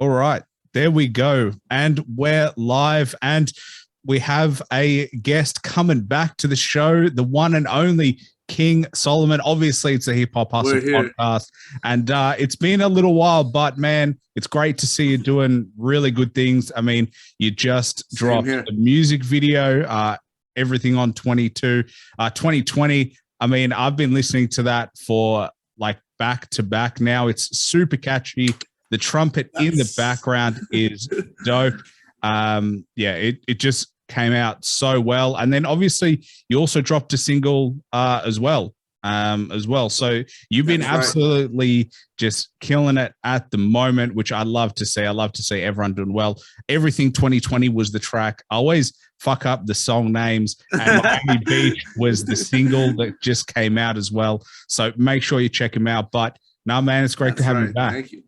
All right, there we go. And we're live, and we have a guest coming back to the show, the one and only King Soloman. Obviously, it's a Hip Hop Hustle podcast, and it's been a little while, but man, it's great to see you doing really good things. I mean, you just dropped a music video, everything on 2020. I mean, I've been listening to that for like back to back now. It's super catchy. The trumpet in the background is dope. It just came out so well. And then obviously you also dropped a single as well. So you've been absolutely just killing it at the moment, which I love to see. I love to see everyone doing well. Everything 2020 was the track. I always fuck up the song names, and Miami Beach was the single that just came out as well. So make sure you check him out. But no, man, it's great to have you back. Thank you.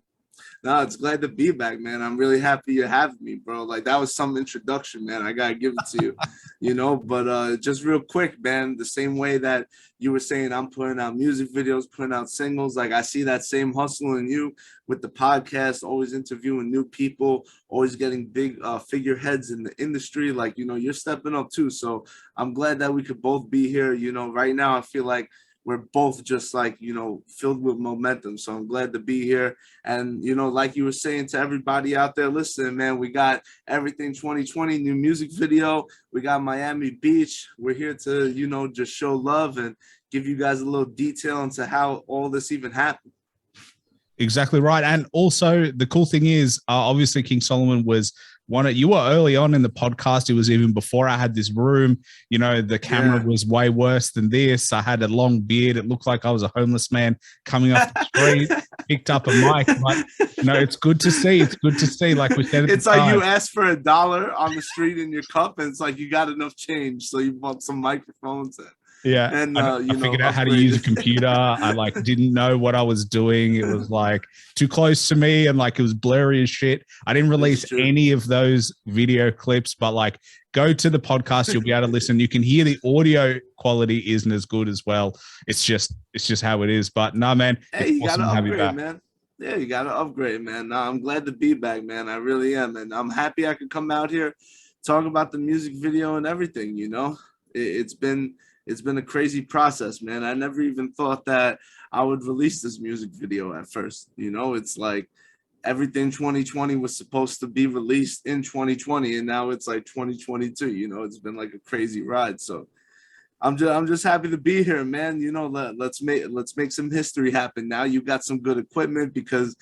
No, it's glad to be back, man. I'm really happy you have me, bro. Like, that was some introduction, man. I gotta give it to you, you know. But just real quick, man, the same way that you were saying I'm putting out music videos, putting out singles, like I see that same hustle in you with the podcast, always interviewing new people, always getting big figureheads in the industry. Like, you know, you're stepping up too. So I'm glad that we could both be here. You know, right now I feel like we're both just like, you know, filled with momentum. So I'm glad to be here. And, you know, like you were saying to everybody out there, listen, man, we got everything 2020, new music video. We got Miami Beach. We're here to, you know, just show love and give you guys a little detail into how all this even happened. Exactly right. And also the cool thing is, obviously King Soloman was you were early on in the podcast. It was even before I had this room. You know, the camera was way worse than this. I had a long beard. It looked like I was a homeless man coming off the street, picked up a mic. But, you know, it's good to see. It's good to see. Like we said, it's like you asked for $1 on the street in your cup, and it's like you got enough change. So you bought some microphones. Yeah, and I figured out how to use a computer. I like didn't know what I was doing. It was like too close to me, and like it was blurry as shit. I didn't release any of those video clips, but like go to the podcast, you'll be able to listen. You can hear the audio quality isn't as good as well. It's just how it is. But no, man, hey, you awesome gotta upgrade, man. Yeah, you gotta upgrade, man. No, I'm glad to be back, man. I really am, and I'm happy I could come out here, talk about the music video and everything. You know, it's been a crazy process, man. I never even thought that I would release this music video at first. You know, it's like everything 2020 was supposed to be released in 2020, and now it's like 2022. You know, it's been like a crazy ride. So I'm just happy to be here, man. You know, let's make some history happen. Now you got some good equipment because,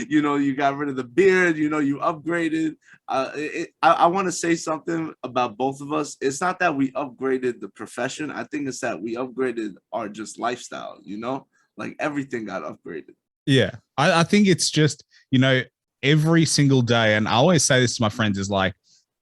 you know, you got rid of the beard. You know, you upgraded. I want to say something about both of us. It's not that we upgraded the profession. I think it's that we upgraded our just lifestyle. You know, like everything got upgraded. Yeah, I think it's just, you know, every single day, and I always say this to my friends, is like,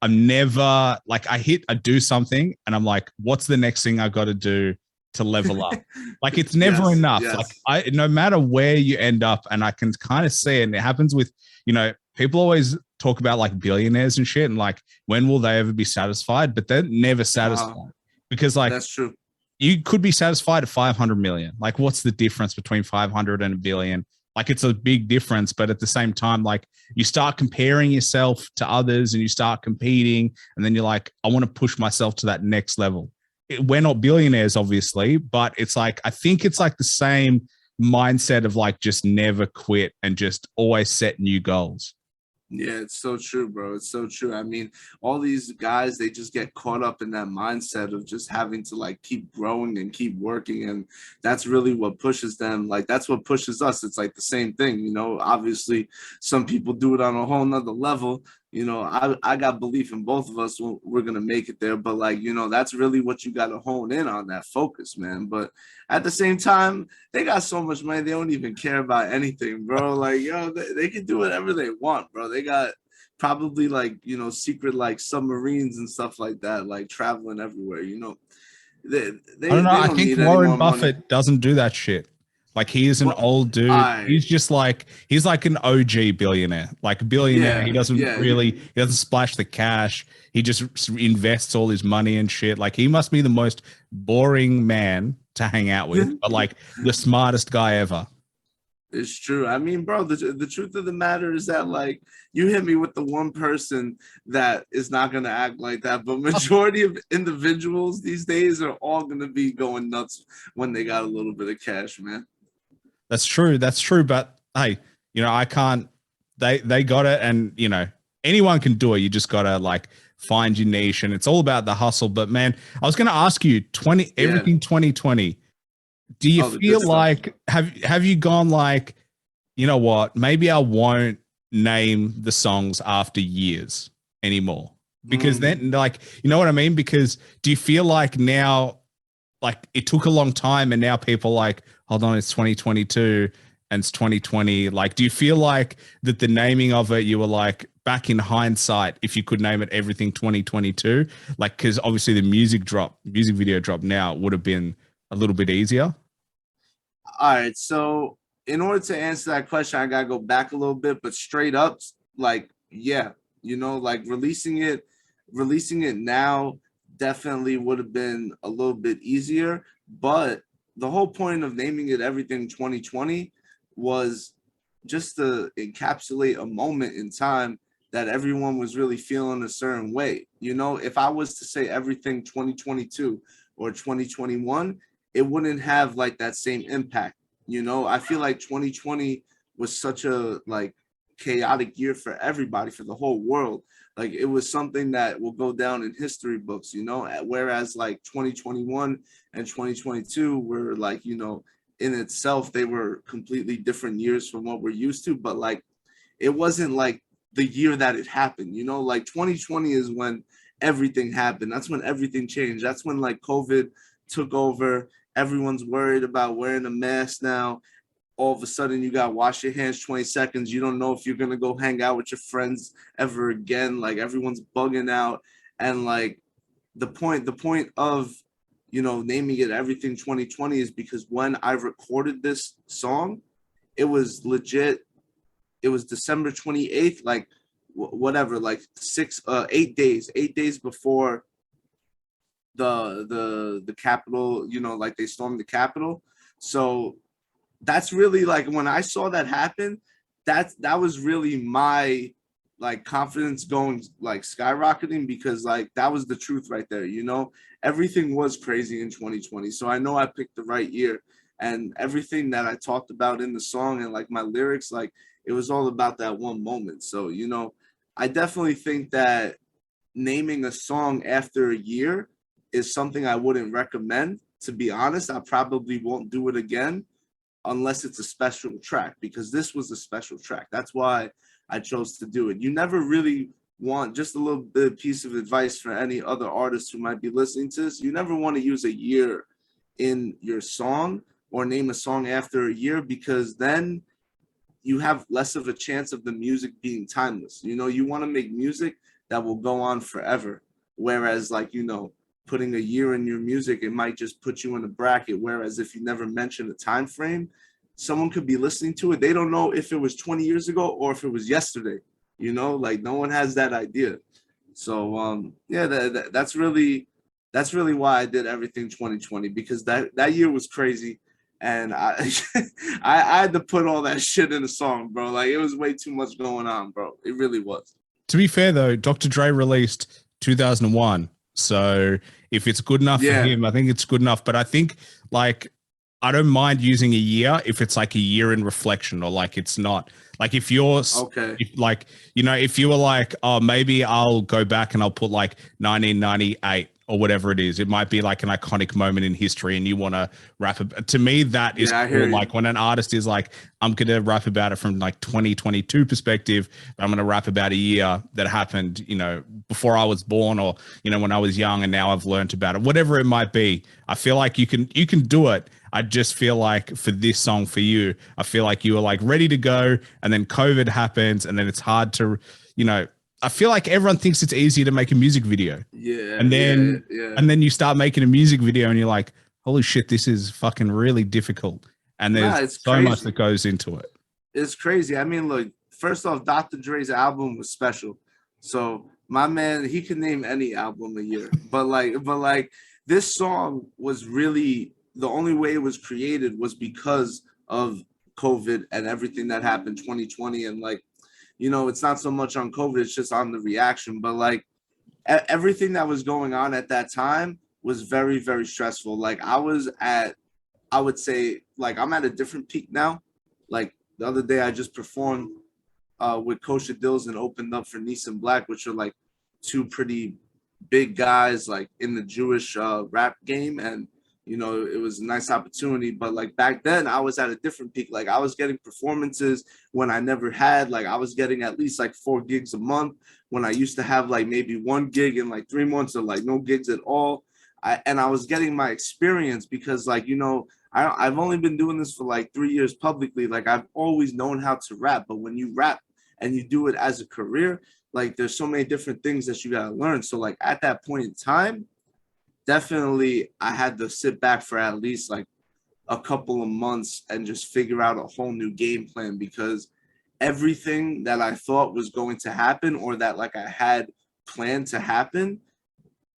I'm never like I do something and I'm like, what's the next thing I got to do to level up? Like it's never enough. Yes. Like no matter where you end up, and I can kind of see it, and it happens with, you know, people always talk about like billionaires and shit, and like when will they ever be satisfied? But they're never satisfied because like that's true. You could be satisfied at 500 million. Like what's the difference between 500 and a billion? Like it's a big difference, but at the same time, like you start comparing yourself to others and you start competing, and then you're like, I want to push myself to that next level. We're not billionaires, obviously, but it's like, I think it's like the same mindset of like, just never quit and just always set new goals. Yeah, it's so true, bro. It's so true. I mean, all these guys, they just get caught up in that mindset of just having to like keep growing and keep working. And that's really what pushes them. Like, that's what pushes us. It's like the same thing, you know, obviously some people do it on a whole nother level. You know, I got belief in both of us. We're going to make it there. But like, you know, that's really what you got to hone in on, that focus, man. But at the same time, they got so much money. They don't even care about anything, bro. Like, yo, they can do whatever they want, bro. They got probably like, you know, secret like submarines and stuff like that, like traveling everywhere, you know. I don't know. I think Warren Buffett doesn't do that shit. Like he is an old dude. He's just like, he's like an OG billionaire, like a billionaire. He doesn't he doesn't splash the cash. He just invests all his money and shit. Like he must be the most boring man to hang out with, but like the smartest guy ever. It's true. I mean, bro, the truth of the matter is that, like, you hit me with the one person that is not going to act like that. But majority of individuals these days are all going to be going nuts when they got a little bit of cash, man. That's true. That's true. But hey, I can't, they got it. And, anyone can do it. You just got to like find your niche, and it's all about the hustle. But man, I was going to ask you everything 2020. Do you feel like, have you gone like, you know what, maybe I won't name the songs after years anymore? Because then, like, you know what I mean? Because do you feel like now, like, it took a long time and now people like, hold on, it's 2022 and it's 2020. Like, do you feel like that the naming of it, you were like, back in hindsight, if you could name it everything 2022, like, because obviously the music video drop now would have been a little bit easier? All right, so in order to answer that question, I gotta go back a little bit, but straight up, like, yeah, like releasing it now definitely would have been a little bit easier. But the whole point of naming it everything 2020 was just to encapsulate a moment in time that everyone was really feeling a certain way. If I was to say everything 2022 or 2021, it wouldn't have like that same impact. I feel like 2020 was such a like chaotic year for everybody, for the whole world. Like, it was something that will go down in history books, whereas like 2021 and 2022 were like, in itself, they were completely different years from what we're used to. But like, it wasn't like the year that it happened, like 2020 is when everything happened. That's when everything changed. That's when like COVID took over. Everyone's worried about wearing a mask now. All of a sudden, you got wash your hands 20 seconds. You don't know if you're going to go hang out with your friends ever again. Like, everyone's bugging out. And like, the point of, naming it everything 2020 is because when I recorded this song, it was legit. It was December 28th, like whatever, like 8 days before the Capitol, like they stormed the Capitol. So that's really like, when I saw that happen, that was really my like confidence going like skyrocketing, because like that was the truth right there. Everything was crazy in 2020. So I know I picked the right year, and everything that I talked about in the song and like my lyrics, like it was all about that one moment. So, I definitely think that naming a song after a year is something I wouldn't recommend. To be honest, I probably won't do it again unless it's a special track, because this was a special track. That's why I chose to do it. You never really want, just a little bit piece of advice for any other artists who might be listening to this, you never want to use a year in your song or name a song after a year, because then you have less of a chance of the music being timeless. You want to make music that will go on forever. Whereas like, putting a year in your music, it might just put you in a bracket. Whereas if you never mention a time frame, someone could be listening to it. They don't know if it was 20 years ago or if it was yesterday. Like no one has that idea. So yeah, that's really why I did everything 2020, because that year was crazy. And I I had to put all that shit in a song, bro. Like, it was way too much going on, bro. It really was. To be fair, though, Dr. Dre released 2001. So if it's good enough for him, I think it's good enough. But I think, like, I don't mind using a year if it's like a year in reflection, or like it's not. Like, if you're okay, if you were like, oh, maybe I'll go back and I'll put like 1998 or whatever it is. It might be like an iconic moment in history and you want to rap about. To me, that is cool. Like, when an artist is like, I'm going to rap about it from like 2022 perspective, but I'm going to rap about a year that happened, before I was born, or, when I was young and now I've learned about it, whatever it might be. I feel like you can do it. I just feel like for this song, for you, I feel like you were like ready to go, and then COVID happens, and then it's hard to, I feel like everyone thinks it's easy to make a music video. Yeah. And then you start making a music video and you're like, holy shit, this is fucking really difficult. And there's so much that goes into it. It's crazy. I mean, look, first off, Dr. Dre's album was special. So my man, he can name any album a year. But like this song was really, the only way it was created was because of COVID and everything that happened 2020. And like, you know, it's not so much on COVID, it's just on the reaction. But like everything that was going on at that time was very, very stressful. Like I would say, like, I'm at a different peak now. Like the other day I just performed with Kosher Dills and opened up for Nissan Black, which are like two pretty big guys like in the Jewish rap game. And you know, it was a nice opportunity. But like back then I was at a different peak. Like I was getting performances when I never had. Like I was getting at least like 4 gigs a month when I used to have like maybe 1 gig in like 3 months, or like no gigs at all. I was getting my experience because, like, you know, I've only been doing this for like 3 years publicly. Like I've always known how to rap, but when you rap and you do it as a career, like there's so many different things that you got to learn. So like at that point in time, definitely I had to sit back for at least like a couple of months and just figure out a whole new game plan, because everything that I thought was going to happen, or that like I had planned to happen,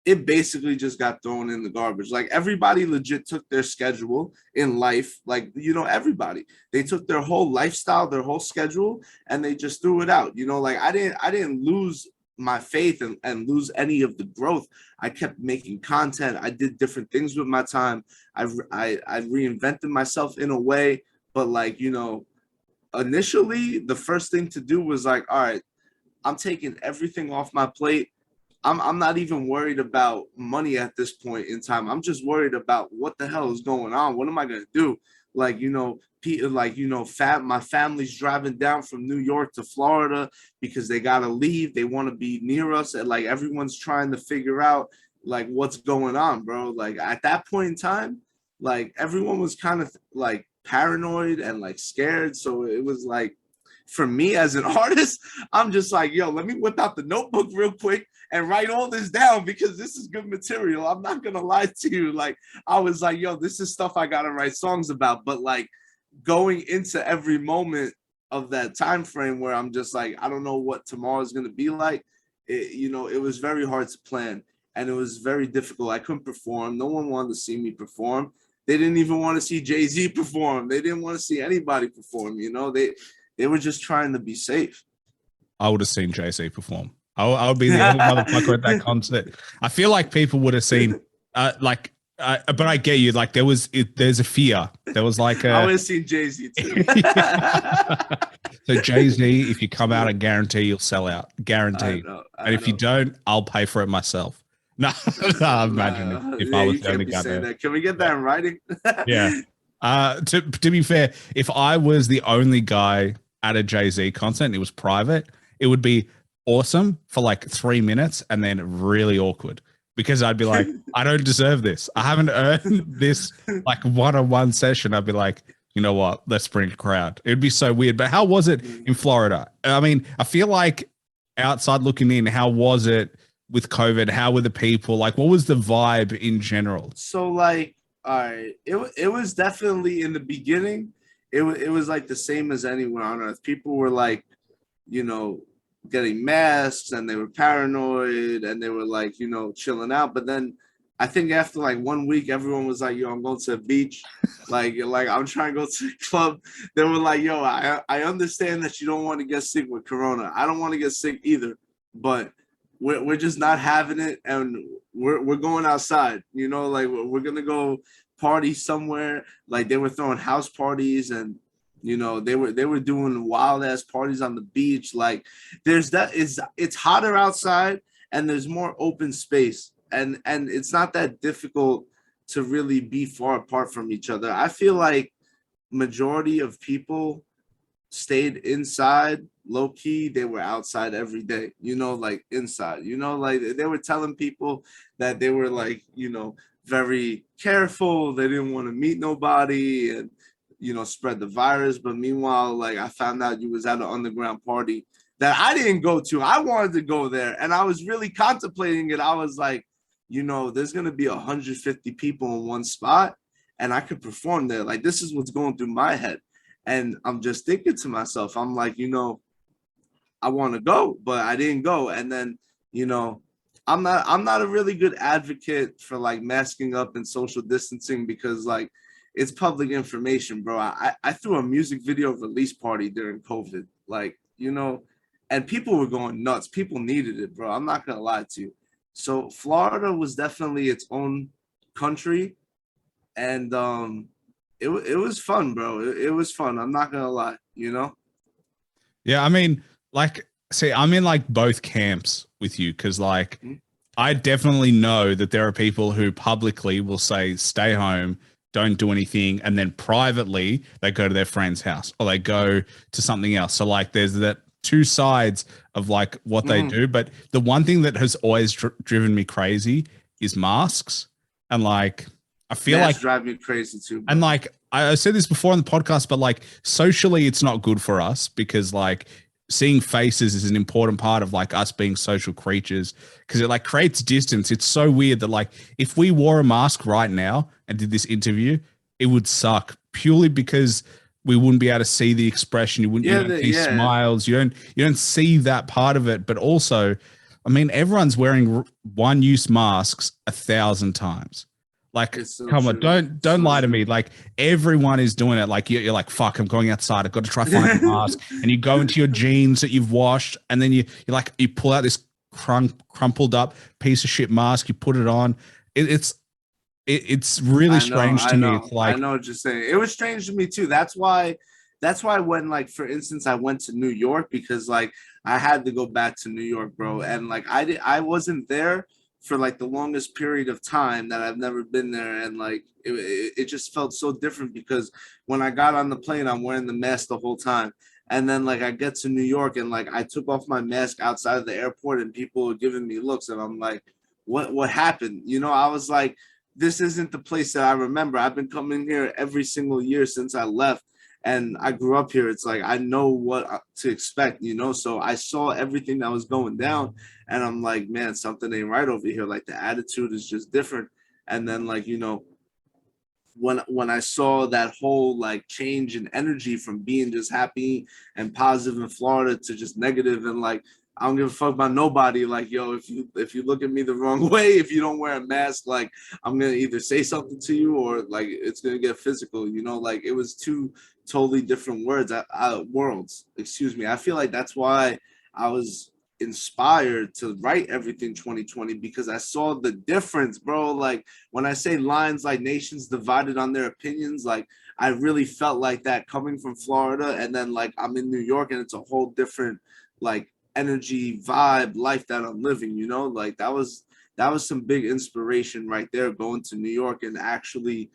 it basically just got thrown in the garbage. Like everybody legit took their schedule in life. Like, you know, everybody, they took their whole lifestyle, their whole schedule, and they just threw it out. You know, like I didn't lose my faith and lose any of the growth. I kept making content. I did different things with my time. I reinvented myself in a way, but like, you know, initially the first thing to do was like, all right, I'm taking everything off my plate. I'm not even worried about money at this point in time. I'm just worried about what the hell is going on. What am I gonna do? Like, you know, like, you know, my family's driving down from New York to Florida because they gotta leave. They want to be near us, and like everyone's trying to figure out like what's going on, bro. Like at that point in time, like everyone was kind of like paranoid and like scared. So it was like, for me as an artist, I'm just like, yo, let me whip out the notebook real quick and write all this down, because this is good material. I'm not gonna lie to you. Like I was like, yo, this is stuff I gotta write songs about. But like going into every moment of that time frame where I'm just like, I don't know what tomorrow's gonna be like, you know, it was very hard to plan, and it was very difficult. I couldn't perform. No one wanted to see me perform. They didn't even want to see Jay-Z perform. They didn't want to see anybody perform. You know, they were just trying to be safe. I would have seen Jay-Z perform. I would be the only motherfucker at that concert. I feel like people would have seen, but I get you. Like there's a fear. There was like I would have seen Jay-Z too. So Jay-Z, if you come out, I guarantee you'll sell out. Guaranteed. And if you don't, I'll pay for it myself. No, imagine if I was the only guy there. Can we get that in writing? Yeah. To be fair, if I was the only guy at a Jay-Z concert and it was private, it would be awesome for like 3 minutes and then really awkward, because I'd be like, I don't deserve this. I haven't earned this like one-on-one session. I'd be like, you know what? Let's bring a crowd. It'd be so weird. But how was it in Florida? I mean, I feel like outside looking in, how was it with COVID? How were the people? Like, what was the vibe in general? So like, all right, it was definitely in the beginning, it was like the same as anywhere on earth. People were like, you know, getting masks, and they were paranoid, and they were like, you know, chilling out. But then I think after like 1 week, everyone was like, yo, I'm going to the beach. like I'm trying to go to the club. They were like, yo, I understand that you don't want to get sick with Corona. I don't want to get sick either, but we're just not having it, and we're going outside, you know, like we're gonna go party somewhere. Like they were throwing house parties, and you know, they were doing wild ass parties on the beach. Like it's hotter outside, and there's more open space, and it's not that difficult to really be far apart from each other. I feel like majority of people stayed inside. Low key, they were outside every day, you know, like inside, you know, like they were telling people that they were like, you know, very careful. They didn't want to meet nobody and, you know, spread the virus. But meanwhile, like I found out you was at an underground party that I didn't go to. I wanted to go there, and I was really contemplating it. I was like, you know, there's going to be 150 people in one spot, and I could perform there. Like, this is what's going through my head. And I'm just thinking to myself, I'm like, you know, I want to go, but I didn't go. And then, you know, I'm not a really good advocate for like masking up and social distancing, because like it's public information, bro. I threw a music video release party during COVID, like, you know, and people were going nuts. People needed it, bro. I'm not gonna lie to you. So Florida was definitely its own country, and it was fun, bro. It was fun. I'm not gonna lie, you know. Yeah, I mean, like, see, I'm in like both camps with you because, like, I definitely know that there are people who publicly will say, stay home, don't do anything. And then privately, they go to their friend's house or they go to something else. So, like, there's that two sides of like what they do. But the one thing that has always driven me crazy is masks. And like, I feel Masks like drive me crazy too, bro. And like I said this before on the podcast, but like socially, it's not good for us because like seeing faces is an important part of like us being social creatures because it like creates distance. It's so weird that like if we wore a mask right now and did this interview, it would suck purely because we wouldn't be able to see the expression. You wouldn't you don't see smiles. You don't see that part of it. But also, I mean, everyone's wearing one-use masks 1,000 times. Like, so come on, don't so lie to me. Like, everyone is doing it. Like, you're like, fuck, I'm going outside. I've got to try find a mask. And you go into your jeans that you've washed, and then you're like, you pull out this crumpled up piece of shit mask. You put it on. It's really strange to me. It's like, I know what you're saying. It was strange to me too. That's why when, like, for instance, I went to New York because like I had to go back to New York, bro, and like I wasn't there for like the longest period of time that I've never been there. And like, it just felt so different because when I got on the plane, I'm wearing the mask the whole time. And then like I get to New York and like I took off my mask outside of the airport and people were giving me looks and I'm like, what happened? You know, I was like, this isn't the place that I remember. I've been coming here every single year since I left. And I grew up here. It's like I know what to expect, you know. So I saw everything that was going down, and I'm like, man, something ain't right over here. Like the attitude is just different. And then, like, you know, when I saw that whole like change in energy from being just happy and positive in Florida to just negative and like I don't give a fuck about nobody. Like, yo, if you look at me the wrong way, if you don't wear a mask, like I'm gonna either say something to you or like it's gonna get physical. You know, like it was two totally different worlds. Excuse me. I feel like that's why I was inspired to write everything 2020 because I saw the difference, bro. Like when I say lines like nations divided on their opinions, like I really felt like that coming from Florida, and then like I'm in New York and it's a whole different like energy vibe life that I'm living, you know. Like that was some big inspiration right there, going to New York and actually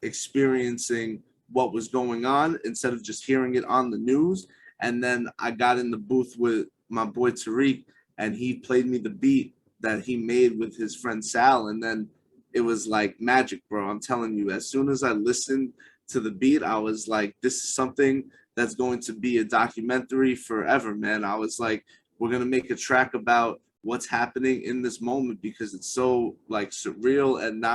experiencing what was going on instead of just hearing it on the news. And then I got in the booth with my boy Tariq and he played me the beat that he made with his friend Sal, and then it was like magic, bro. I'm telling you, as soon as I listened to the beat, I was like, this is something that's going to be a documentary forever, man. I was like, we're going to make a track about what's happening in this moment because it's so like surreal and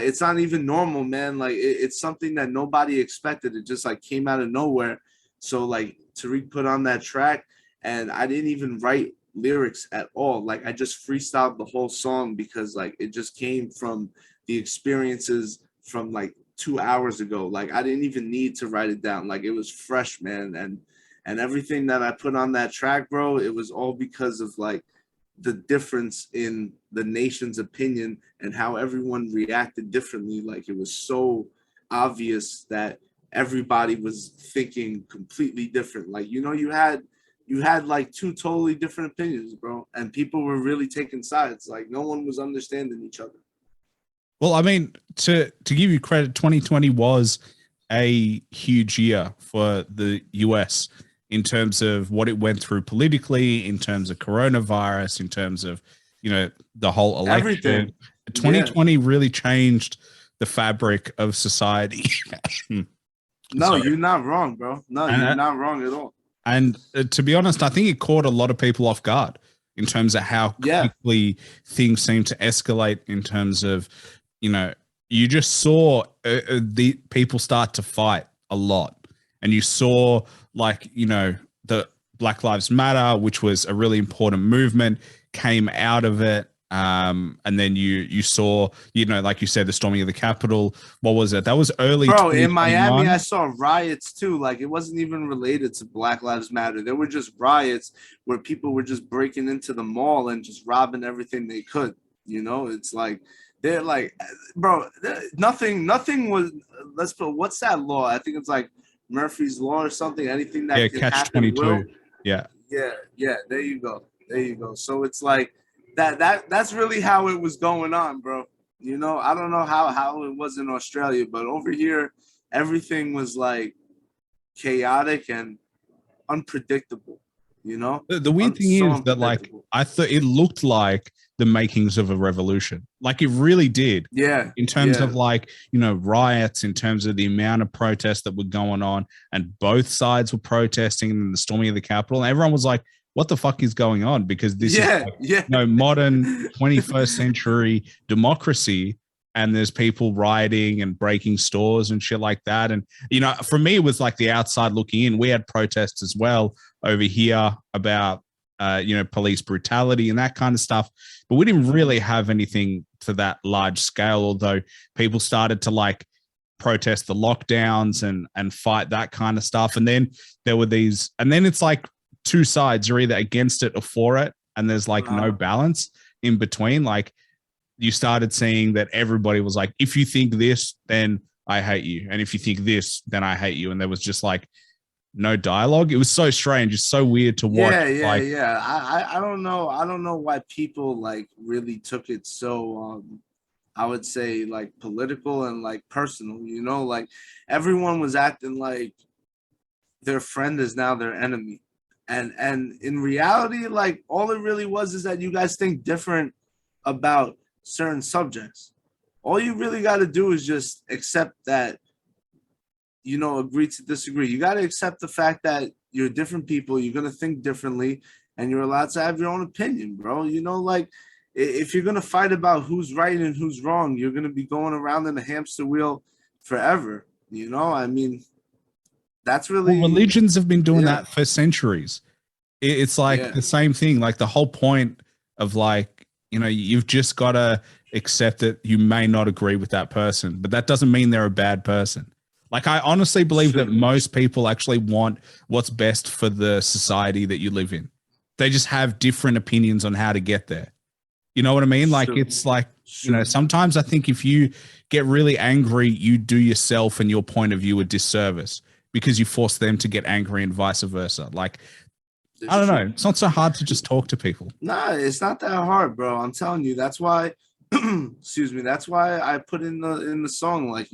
it's not even normal, man. Like it's something that nobody expected. It just like came out of nowhere. So like Tariq put on that track and I didn't even write lyrics at all. Like I just freestyled the whole song because like it just came from the experiences from like 2 hours ago. Like I didn't even need to write it down. Like it was fresh, man. And everything that I put on that track, bro, it was all because of like the difference in the nation's opinion and how everyone reacted differently. Like it was so obvious that everybody was thinking completely different. Like, you know, you had like two totally different opinions, bro, and people were really taking sides. Like no one was understanding each other. Well, I mean, to give you credit, 2020 was a huge year for the US in terms of what it went through politically, in terms of coronavirus, in terms of, you know, the whole election. Everything. 2020 really changed the fabric of society. No, you're not wrong, bro. No, you're not wrong at all. And to be honest, I think it caught a lot of people off guard in terms of how quickly things seem to escalate in terms of, you know, you just saw the people start to fight a lot. And you saw like, you know, the Black Lives Matter, which was a really important movement, came out of it. And then you saw, like you said, the storming of the Capitol. What was it? That was early Bro, in Miami, 2021. I saw riots too. Like, it wasn't even related to Black Lives Matter. There were just riots where people were just breaking into the mall and just robbing everything they could. It's like they're like, bro, nothing was. Let's put, what's that law? I think it's like Murphy's Law or something. Anything that can Catch happen 22. will. Yeah. Yeah. There you go. So it's like that's really how it was going on, bro. I don't know how it was in Australia, but over here, everything was like chaotic and unpredictable. The weird thing So is that, like, I thought it looked like the makings of a revolution. Like, it really did. Yeah. In terms of, like, riots, in terms of the amount of protests that were going on, and both sides were protesting, and the storming of the Capitol, and everyone was like, what the fuck is going on? Because this is like, modern 21st century democracy, and there's people rioting and breaking stores and shit like that. And for me, it was like the outside looking in. We had protests as well over here about police brutality and that kind of stuff, but we didn't really have anything to that large scale, although people started to like protest the lockdowns and fight that kind of stuff. And then there were these, and then it's like two sides, you're either against it or for it, and there's like no balance in between. Like, you started seeing that everybody was like, if you think this, then I hate you, and if you think this, then I hate you. And there was just like no dialogue. It was so strange. It's so weird to watch. I don't know why people like really took it so I would say like political and like personal. Like, everyone was acting like their friend is now their enemy. And in reality, like, all it really was is that you guys think different about certain subjects. All you really got to do is just accept that, agree to disagree. You got to accept the fact that you're different people, you're going to think differently, and you're allowed to have your own opinion, bro. Like, if you're going to fight about who's right and who's wrong, you're going to be going around in a hamster wheel forever. I mean, that's really, religions have been doing that for centuries. It's like the same thing. Like, the whole point of, like, you've just got to accept that you may not agree with that person, but that doesn't mean they're a bad person. Like, I honestly believe that most people actually want what's best for the society that you live in. They just have different opinions on how to get there. You know what I mean? Like, it's like, sometimes I think if you get really angry, you do yourself and your point of view a disservice, because you force them to get angry and vice versa. Like, I don't know. It's not so hard to just talk to people. Nah, it's not that hard, bro. I'm telling you. That's why, excuse me. That's why I put in the song, like,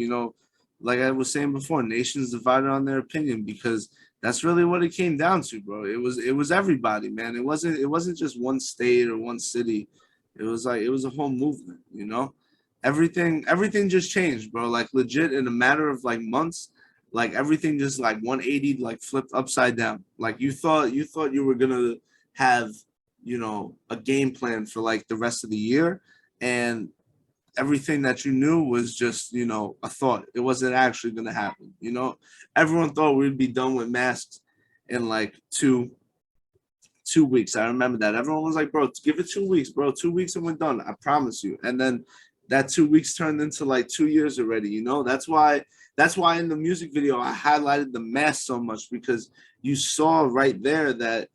like I was saying before, nations divided on their opinion, because that's really what it came down to, bro. It was everybody, man. It wasn't just one state or one city. It was like, it was a whole movement, Everything just changed, bro. Like, legit, in a matter of like months, like, everything just like 180, like, flipped upside down. Like, you thought you were gonna have, a game plan for like the rest of the year, and everything that you knew was just, a thought. It wasn't actually gonna happen. Everyone thought we'd be done with masks in like two weeks. I remember that. Everyone was like, bro, give it 2 weeks, bro. 2 weeks and we're done. I promise you. And then that 2 weeks turned into like 2 years already. That's why in the music video I highlighted the mask so much, because you saw right there that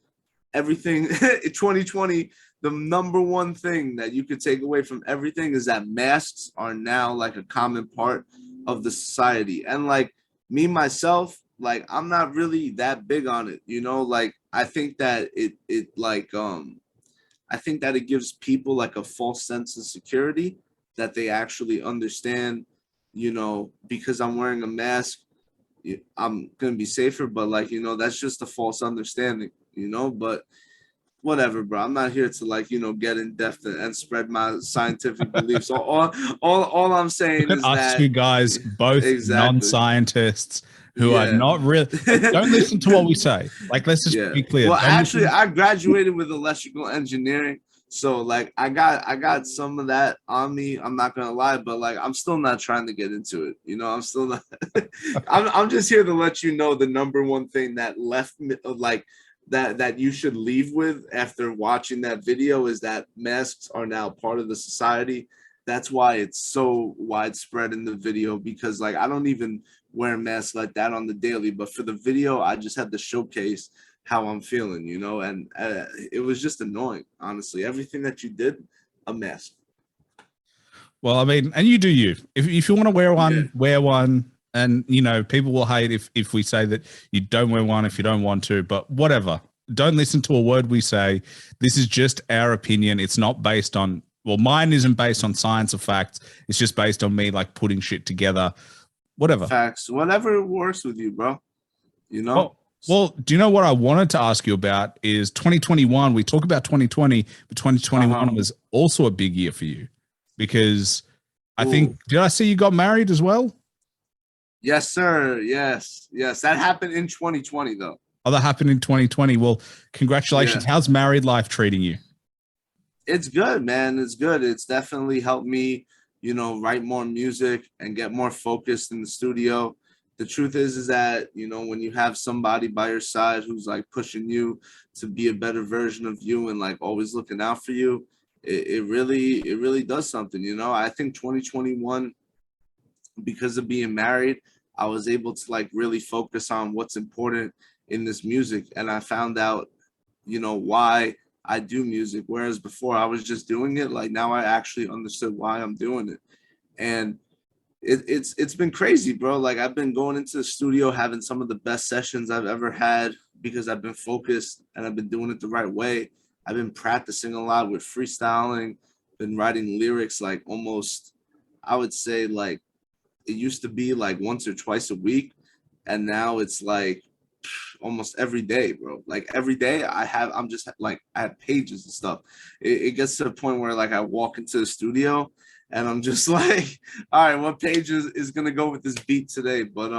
everything in 2020, the number one thing that you could take away from everything is that masks are now like a common part of the society. And like, me myself, like, I'm not really that big on it, like, I think that it I think that it gives people like a false sense of security, that they actually understand, because I'm wearing a mask, I'm gonna be safer. But like, that's just a false understanding, but whatever, bro. I'm not here to like, get in depth and spread my scientific beliefs. All I'm saying is us that two guys, both non-scientists, who are not really. Don't listen to what we say. Like, let's just be clear. Well, actually, I graduated with electrical engineering, so like, I got some of that on me. I'm not gonna lie, but like, I'm still not trying to get into it. I'm still not. I'm just here to let you know the number one thing that left me, like, that you should leave with after watching that video is that masks are now part of the society. That's why it's so widespread in the video, because like I don't even wear masks like that on the daily, but for the video I just had to showcase how I'm feeling, you know, and it was just annoying, honestly. Everything that you did, a mask. Well, I mean, and you do you. If you want to wear one, Yeah. wear one. And, you know, people will hate if we say that you don't wear one if you don't want to, but whatever. Don't listen to a word we say. This is just our opinion. It's not based on, well, mine isn't based on science or facts. It's just based on me like putting shit together. Whatever. Facts. Whatever works with you, bro. You know? Well, do you know what I wanted to ask you about is 2021. We talk about 2020, but 2021 was also a big year for you because I think, did I see you got married as well? Yes, sir. Yes. That happened in 2020, though. Oh, that happened in 2020. Well, congratulations. Yeah. How's married life treating you? It's good, man. It's good. It's definitely helped me, you know, write more music and get more focused in the studio. The truth is that, you know, when you have somebody by your side who's like pushing you to be a better version of you and like always looking out for you, it really does something, you know. I think 2021, because of being married, I was able to like really focus on what's important in this music. And I found out, you know, why I do music. Whereas before I was just doing it, like now I actually understood why I'm doing it. And it's been crazy, bro. Like I've been going into the studio, having some of the best sessions I've ever had because I've been focused and I've been doing it the right way. I've been practicing a lot with freestyling, been writing lyrics like almost, I would say like, it used to be like once or twice a week, and now it's like almost every day, bro. Like every day I'm just like, I have pages and stuff. It gets to the point where like I walk into the studio and I'm just like, all right, what page is gonna go with this beat today? But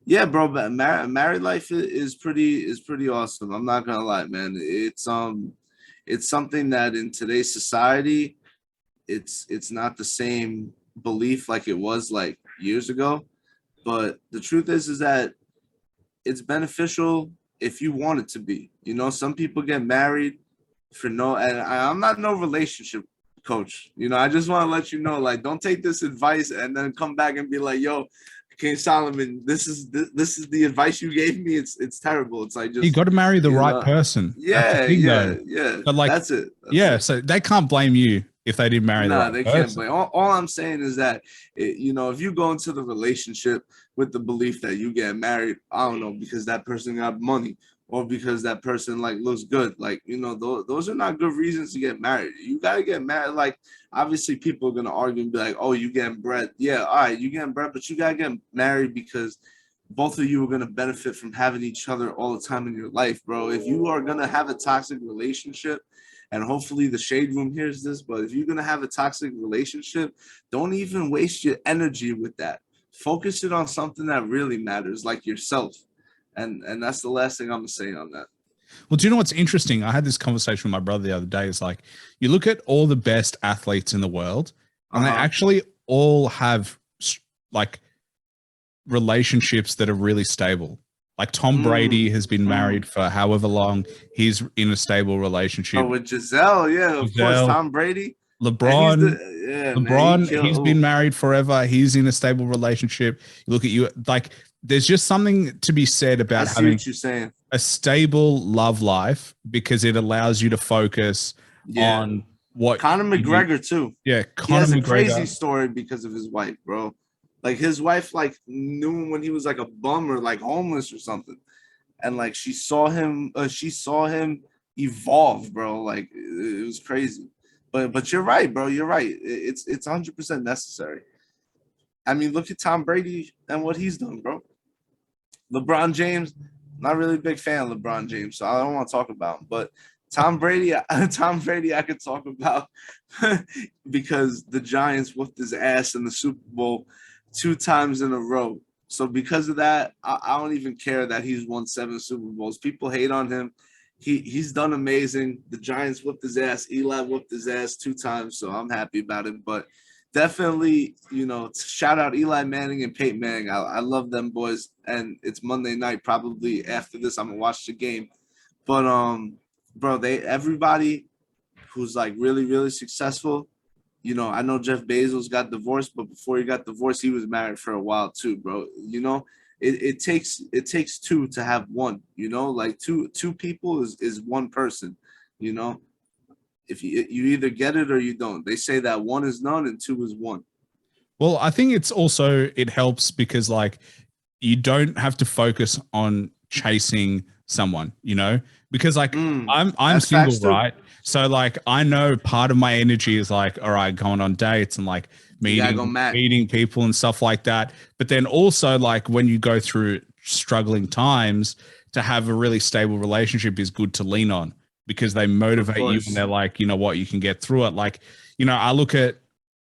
yeah, bro, but married life is pretty awesome. I'm not gonna lie, man. It's something that in today's society, it's not the same belief like it was like years ago. But the truth is that it's beneficial if you want it to be. You know, some people get married for no, and I'm not no relationship coach. You know, I just want to let you know, like, don't take this advice and then come back and be like, yo, King Soloman, this is the advice you gave me. It's terrible. It's like, just you got to marry the right person. Yeah, yeah. But like, that's it. So they can't blame you if they didn't marry the right person. No, they can't blame. All I'm saying is that, you know, if you go into the relationship with the belief that you get married, I don't know, because that person got money or because that person like looks good, like, you know, those are not good reasons to get married. You got to get married. Like, obviously people are going to argue and be like, oh, you getting bread. Yeah, all right, you getting bread, but you got to get married because both of you are going to benefit from having each other all the time in your life, bro. If you are going to have a toxic relationship, and hopefully the shade room hears this, but if you're going to have a toxic relationship, don't even waste your energy with that. Focus it on something that really matters, like yourself. And that's the last thing I'm going to say on that. Well, do you know what's interesting? I had this conversation with my brother the other day. It's like, you look at all the best athletes in the world, and they actually all have like relationships that are really stable. Like Tom Brady has been married for however long. He's in a stable relationship. Oh, with Giselle, of course. Tom Brady. LeBron, he's been married forever. He's in a stable relationship. You look at you, like, there's just something to be said about having a stable love life because it allows you to focus on what Conor McGregor too. Yeah, Conor McGregor. A crazy story because of his wife, bro. Like his wife, like knew him when he was like a bum or like homeless or something, and like she saw him evolve, bro. Like it was crazy. But you're right, bro. You're right. It's 100% necessary. I mean, look at Tom Brady and what he's done, bro. LeBron James, not really a big fan of LeBron James, so I don't want to talk about him. But Tom Brady, I could talk about because the Giants whooped his ass in the Super Bowl 2 times in a row. So because of that, I don't even care that he's won 7 Super Bowls. People hate on him. He's done amazing. The Giants whooped his ass. Eli whooped his ass 2 times, so I'm happy about it. But definitely, you know, shout out Eli Manning and Peyton Manning. I love them boys, and it's Monday night. Probably after this, I'm gonna watch the game. But bro, everybody who's like really, really successful, you know, I know Jeff Bezos got divorced, but before he got divorced, he was married for a while too, bro. You know, it takes two to have one, you know, like two people is one person, you know. If you either get it or you don't. They say that one is none and two is one. Well, I think it's also, it helps because like you don't have to focus on chasing someone, you know, because like I'm That's single, facts too. right? So like I know part of my energy is like, all right, going on dates and like You gotta go meeting people and stuff like that. But then also like when you go through struggling times, to have a really stable relationship is good to lean on because they Of motivate you and course. they're like, you know what, you can get through it. Like, you know, I look at,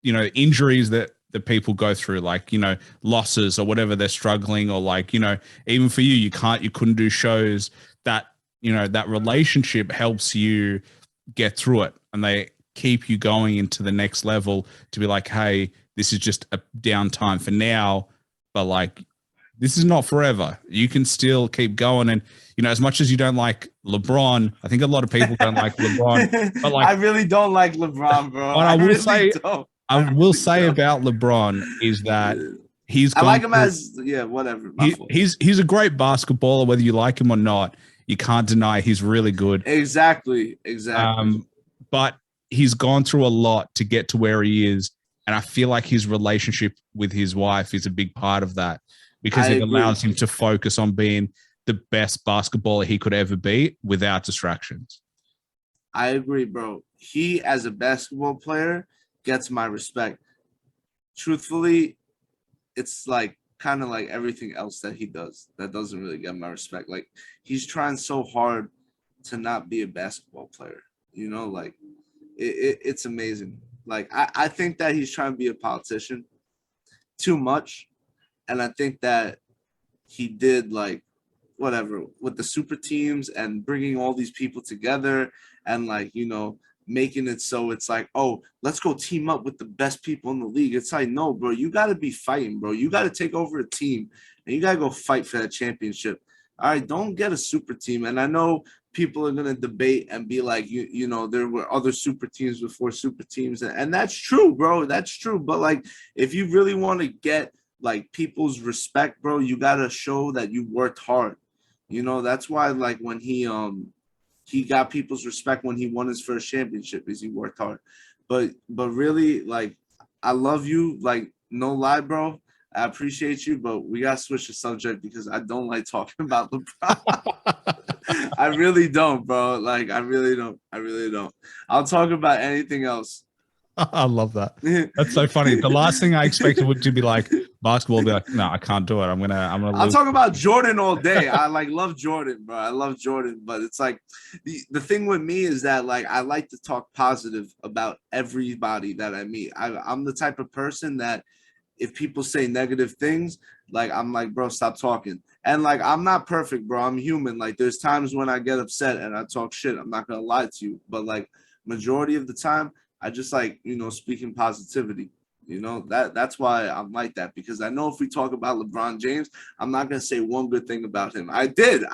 you know, injuries that people go through, like, you know, losses or whatever they're struggling, or like, you know, even for you, you couldn't do shows. That, you know, that relationship helps you get through it, and they keep you going into the next level to be like, hey, this is just a downtime for now, but like this is not forever. You can still keep going. And, you know, as much as you don't like LeBron, I think a lot of people don't like LeBron, but like, I really don't like LeBron, bro. what I I will really say, don't. I I will really say don't. about LeBron is that he's I gone like him through, as, yeah, whatever. My fault. he's a great basketballer, whether you like him or not. You can't deny he's really good. Exactly. Exactly. Um, but he's gone through a lot to get to where he is. And I feel like his relationship with his wife is a big part of that because I it agree. allows him to focus on being the best basketballer he could ever be without distractions. I agree, bro. He, as a basketball player, gets my respect. Truthfully, it's like kind of like everything else that he does that doesn't really get my respect. Like, he's trying so hard to not be a basketball player. You know, like it's amazing. Like, I think that he's trying to be a politician too much. And I think that he did like whatever with the super teams and bringing all these people together and like, you know, making it so it's like, oh, let's go team up with the best people in the league. It's like, no, bro, you got to be fighting, bro. You got to take over a team and you got to go fight for that championship. All right, don't get a super team. And I know people are going to debate and be like, you know, there were other super teams before super teams. And that's true, bro. That's true. But like, if you really want to get like people's respect, bro, you got to show that you worked hard. You know, that's why like when he got people's respect when he won his first championship is he worked hard. But really, like, I love you, like, no lie, bro. I appreciate you, but we gotta switch the subject because I don't like talking about LeBron. I really don't, bro. Like, I really don't. I really don't. I'll talk about anything else. I love that. That's so funny. The last thing I expected would to be like basketball, be like, no, I can't do it. I'm gonna I'll lose. talk about Jordan all day. I like love Jordan, bro. I love Jordan, but it's like the thing with me is that like I like to talk positive about everybody that I meet. I'm the type of person that if people say negative things, like I'm like, bro, stop talking. And like I'm not perfect, bro. I'm human. Like there's times when I get upset and I talk shit. I'm not gonna lie to you, but like majority of the time, I just like, you know, speaking positivity. You know, that's why I'm like that, because I know if we talk about LeBron James, I'm not gonna say one good thing about him. I did,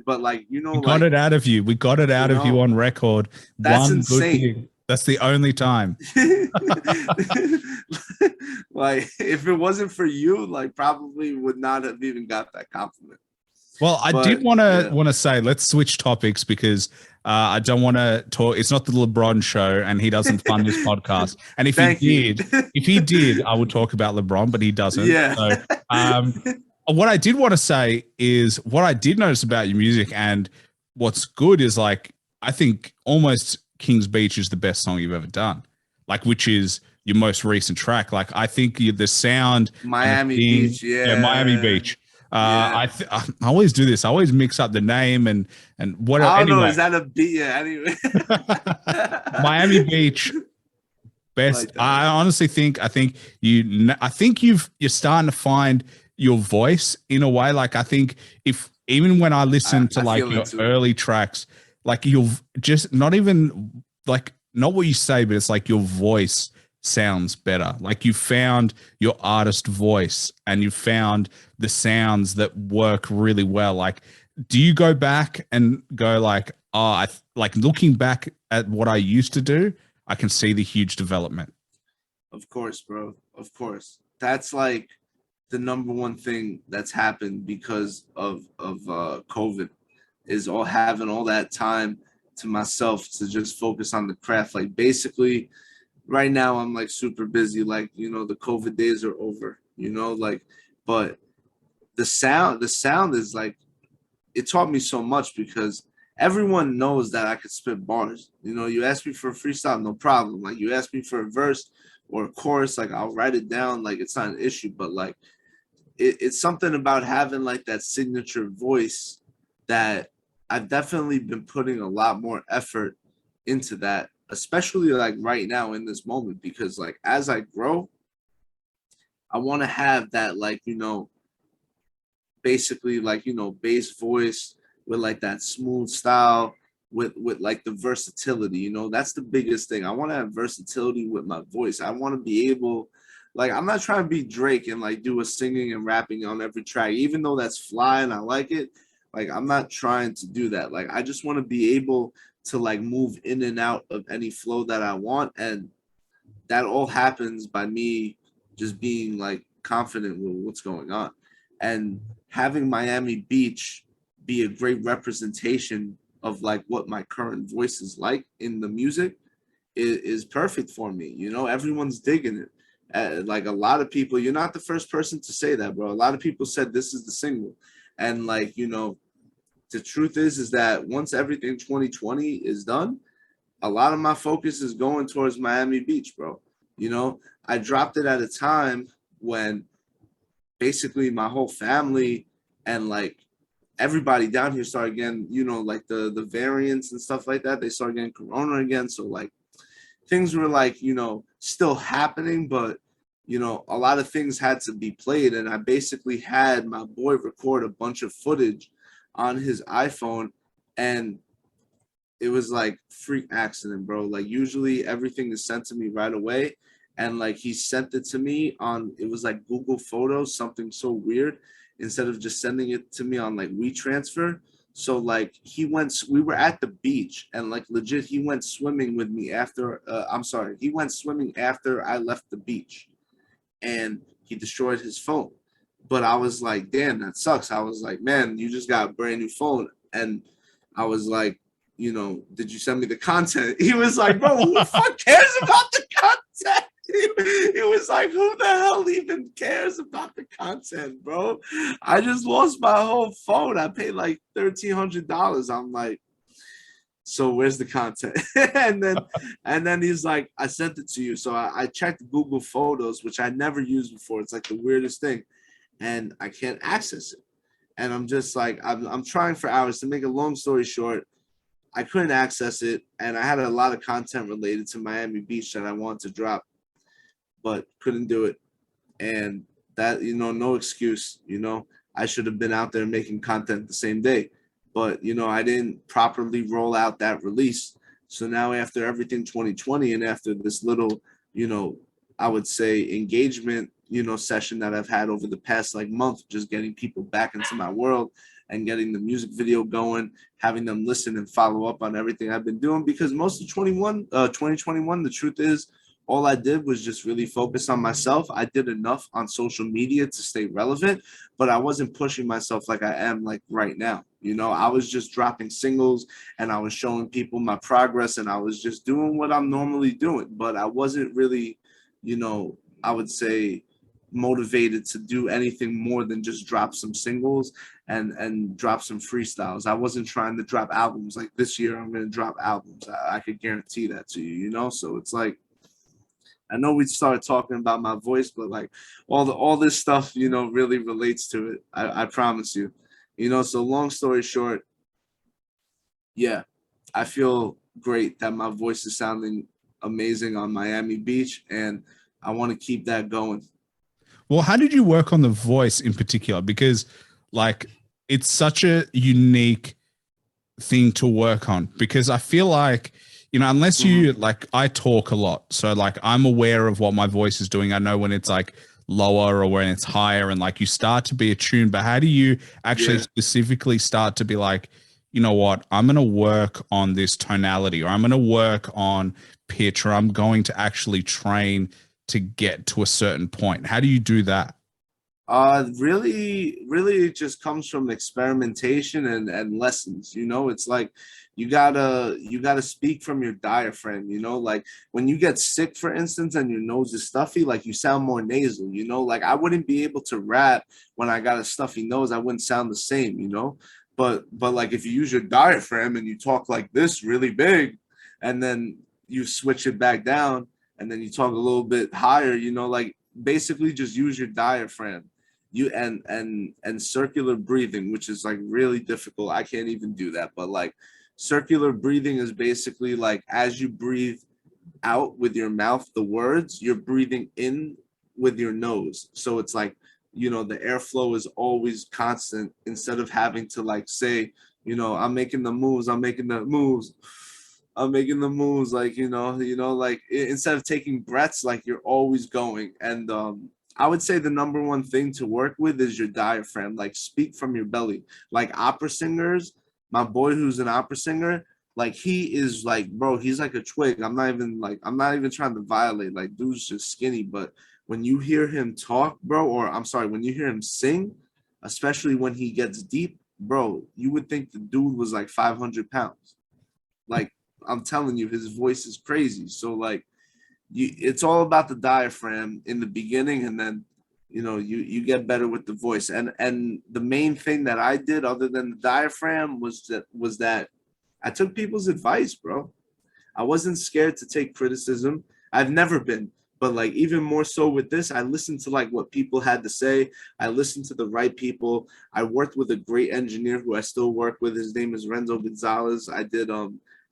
but like, you know, We got like, it out of you. We got it you out of you know, on record. that's One good insane. thing. That's the only time. Like if it wasn't for you, like probably would not have even got that compliment. Well, I did But want to yeah, say let's switch topics because I don't want to talk. It's not the LeBron show, and he doesn't fund this podcast. And thank you. if he did, I would talk about LeBron, but he doesn't. Yeah. So, what I did want to say is what I did notice about your music, and what's good is like I think almost King's Beach is the best song you've ever done, like which is your most recent track. Like I think the sound and the Miami thing, Beach. yeah, Miami Yeah. Beach. Yeah. I always do this. I always mix up the name and what. I don't know. Anyway, Is that a beat? Yeah. Anyway. Miami Beach, best. Like that. I honestly think. I think you're starting to find your voice in a way. Like I think if even when I listen to I like feel your it too. early tracks, like you'll just not even like not what you say, but it's like your voice sounds better. Like you found your artist voice and you found the sounds that work really well. Like do you go back and go like, oh, like looking back at what I used to do, I can see the huge development. Of course, bro. Of course. That's like the number one thing that's happened because of COVID is all having all that time to myself to just focus on the craft. Like basically right now I'm like super busy. Like, you know, the COVID days are over, you know, like, but the sound is like, it taught me so much because everyone knows that I could spit bars. You know, you ask me for a freestyle, no problem. Like you ask me for a verse or a chorus, like I'll write it down. Like it's not an issue, but like it's something about having like that signature voice that I've definitely been putting a lot more effort into that, especially like right now in this moment, because like as I grow, I want to have that, like, you know, basically like, you know, bass voice with like that smooth style with like the versatility, you know. That's the biggest thing. I want to have versatility with my voice. I want to be able, like, I'm not trying to be Drake and like do a singing and rapping on every track, even though that's fly and I like it. Like I'm not trying to do that. Like I just want to be able to like move in and out of any flow that I want, and that all happens by me just being like confident with what's going on. And having Miami Beach be a great representation of like what my current voice is like in the music is perfect for me. You know, everyone's digging it. Like a lot of people, you're not the first person to say that, bro. A lot of people said this is the single. And like, you know, the truth is that once everything 2020 is done, a lot of my focus is going towards Miami Beach, bro. You know, I dropped it at a time when basically my whole family and like everybody down here started getting, you know, like the variants and stuff like that. They started getting corona again. So like things were like, you know, still happening, but you know, a lot of things had to be played. And I basically had my boy record a bunch of footage on his iPhone, and it was like freak accident, bro. Like usually everything is sent to me right away. And like he sent it to me on, it was like Google Photos, something so weird, instead of just sending it to me on like WeTransfer. So like we were at the beach and like legit, he went swimming with me after, he went swimming after I left the beach, and he destroyed his phone. But I was like, damn, that sucks. I was like, man, you just got a brand new phone. And I was like, you know, did you send me the content? He was like, bro, who the fuck cares about the content? It was like, who the hell even cares about the content, bro? I just lost my whole phone. I paid like $1,300. I'm like, so where's the content? and then he's like, I sent it to you. So I checked Google Photos, which I never used before. It's like the weirdest thing, and I can't access it. And I'm just like, I'm trying for hours. To make a long story short, I couldn't access it, and I had a lot of content related to Miami Beach that I wanted to drop, but couldn't do it. And that, you know, no excuse. You know, I should have been out there making content the same day, but you know, I didn't properly roll out that release. So now after everything 2020 and after this little, you know, I would say engagement, you know, session that I've had over the past like month, just getting people back into my world and getting the music video going, having them listen and follow up on everything I've been doing. Because most of 2021, the truth is, all I did was just really focus on myself. I did enough on social media to stay relevant, but I wasn't pushing myself like I am like right now. You know, I was just dropping singles and I was showing people my progress, and I was just doing what I'm normally doing, but I wasn't really, you know, I would say motivated to do anything more than just drop some singles and drop some freestyles. I wasn't trying to drop albums. Like this year I'm going to drop albums. I could guarantee that to you, you know? So it's like, I know we started talking about my voice, but like all this stuff, you know, really relates to it. I promise you, you know. So long story short, yeah, I feel great that my voice is sounding amazing on Miami Beach, and I want to keep that going. Well, how did you work on the voice in particular? Because like it's such a unique thing to work on, because I feel like, you know, unless you like, I talk a lot. So like I'm aware of what my voice is doing. I know when it's like lower or when it's higher, and like you start to be attuned. But how do you actually specifically start to be like, you know what, I'm going to work on this tonality, or I'm going to work on pitch, or I'm going to actually train to get to a certain point? How do you do that? Really it just comes from experimentation and lessons. You know, it's like you gotta speak from your diaphragm, you know, like when you get sick, for instance, and your nose is stuffy, like you sound more nasal, you know, like I wouldn't be able to rap when I got a stuffy nose. I wouldn't sound the same, you know. But like if you use your diaphragm and you talk like this really big, and then you switch it back down and then you talk a little bit higher, you know, like basically just use your diaphragm. You and circular breathing, which is like really difficult. I can't even do that. But like circular breathing is basically like as you breathe out with your mouth the words, you're breathing in with your nose. So it's like, you know, the airflow is always constant instead of having to like say, you know, I'm making the moves, I'm making the moves. I'm making the moves, like, like instead of taking breaths, like you're always going. And I would say the number one thing to work with is your diaphragm. Like speak from your belly. Like opera singers, my boy who's an opera singer, like he is like, bro, he's like a twig. I'm not even trying to violate. Like dude's just skinny, but when you hear him talk, bro, or I'm sorry, when you hear him sing, especially when he gets deep, bro, you would think the dude was like 500 pounds. Like I'm telling you, his voice is crazy. So like it's all about the diaphragm in the beginning, and then you get better with the voice. And the main thing that I did other than the diaphragm was that I took people's advice, bro. I wasn't scared to take criticism. I've never been, but like even more so with this, I listened to like what people had to say. I listened to the right people. I worked with a great engineer who I still work with. His name is Renzo Gonzalez. I did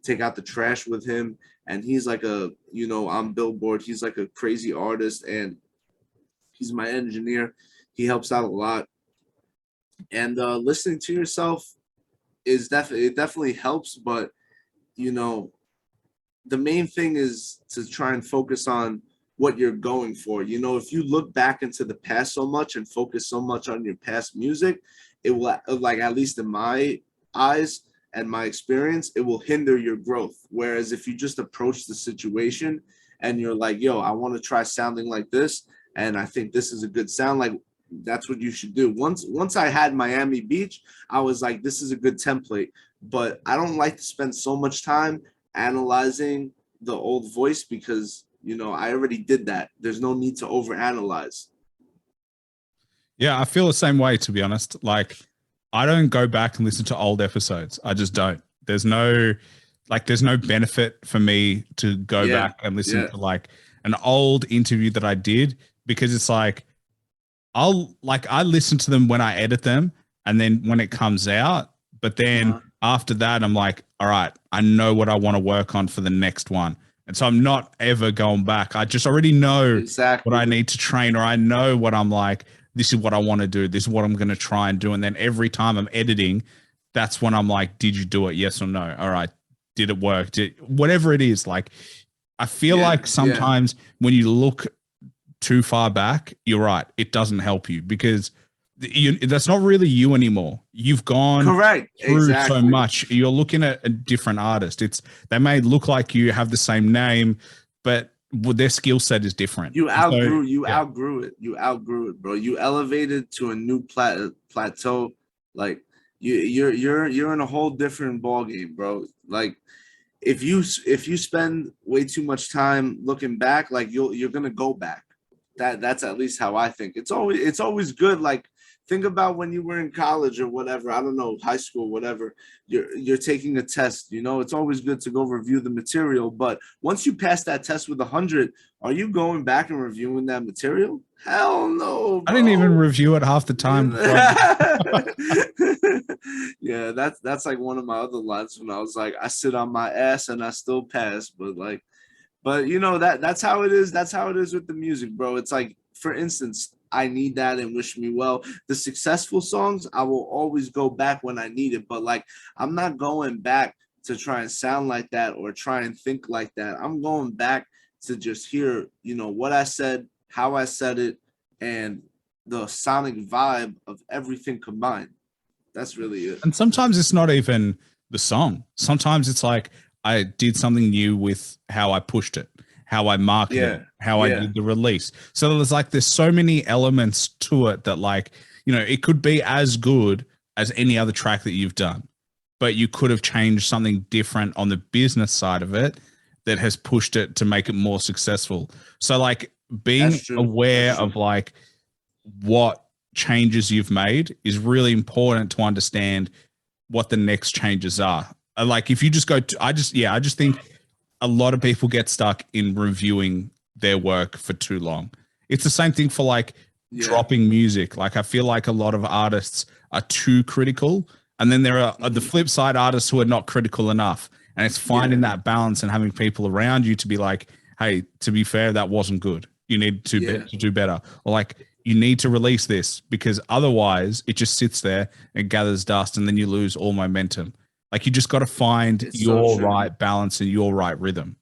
take out the trash with him, and he's like on Billboard, he's like a crazy artist, and he's my engineer. He helps out a lot. And listening to yourself is definitely helps, but you know the main thing is to try and focus on what you're going for. You know, if you look back into the past so much and focus so much on your past music, it will, like, at least in my eyes and my experience, it will hinder your growth. Whereas if you just approach the situation and you're like, yo, I want to try sounding like this, and I think this is a good sound, like that's what you should do. Once I had Miami Beach, I was like, this is a good template. But I don't like to spend so much time analyzing the old voice because I already did that. There's no need to overanalyze. Yeah, I feel the same way, to be honest. Like I don't go back and listen to old episodes. I just don't. There's no benefit for me to go back and listen to like an old interview that I did, because it's like I listen to them when I edit them and then when it comes out, but then after that I'm like, all right, I know what I want to work on for the next one. And so I'm not ever going back. I just already know what I need to train, or I know what I'm like, this is what I want to do. This is what I'm going to try and do. And then every time I'm editing, that's when I'm like, did you do it? Yes or no? All right. Did it work? Whatever it is. Like, I feel like sometimes when you look too far back, you're right, it doesn't help you, because that's not really you anymore. You've gone through so much. You're looking at a different artist. They may look like you, have the same name, but their skill set is different. You outgrew it. You outgrew it, bro. You elevated to a new plateau. Like you're in a whole different ball game, bro. Like if you spend way too much time looking back, like you're gonna go back. That's at least how I think. It's always good. Like think about when you were in college or whatever, I don't know, high school, whatever, you're taking a test, it's always good to go review the material. But once you pass that test with 100, are you going back and reviewing that material? Hell no, bro. I didn't even review it half the time before. Yeah, that's like one of my other lines when I was like, I sit on my ass and I still pass. But that's how it is. That's how it is with the music, bro. It's like, for instance, I Need That and Wish Me Well. The successful songs, I will always go back when I need it. But like, I'm not going back to try and sound like that or try and think like that. I'm going back to just hear, what I said, how I said it, and the sonic vibe of everything combined. That's really it. And sometimes it's not even the song. Sometimes it's like I did something new with how I pushed it, how I marketed it, how I did the release. So there's so many elements to it that it could be as good as any other track that you've done, but you could have changed something different on the business side of it that has pushed it to make it more successful. So being aware of what changes you've made is really important to understand what the next changes are. If you just go to, I just think a lot of people get stuck in reviewing their work for too long. It's the same thing for dropping music. I feel like a lot of artists are too critical, and then there are the flip side artists who are not critical enough. And it's finding that balance and having people around you to be like, hey, to be fair, that wasn't good. You need to do better. Or you need to release this, because otherwise it just sits there and gathers dust, and then you lose all momentum. You just got to find your right balance and your right rhythm.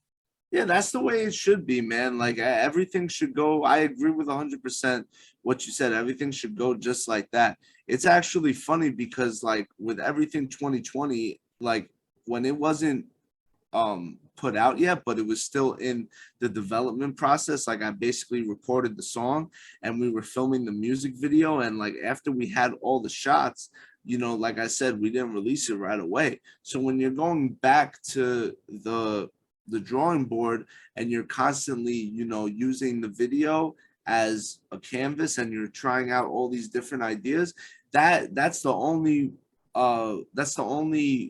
Yeah, that's the way it should be, man. Everything should go. I agree with 100% what you said. Everything should go just like that. It's actually funny because with everything 2020, when it wasn't put out yet, but it was still in the development process. I basically recorded the song and we were filming the music video, and after we had all the shots, like I said, we didn't release it right away. So when you're going back to the drawing board and you're constantly using the video as a canvas and you're trying out all these different ideas, that's the only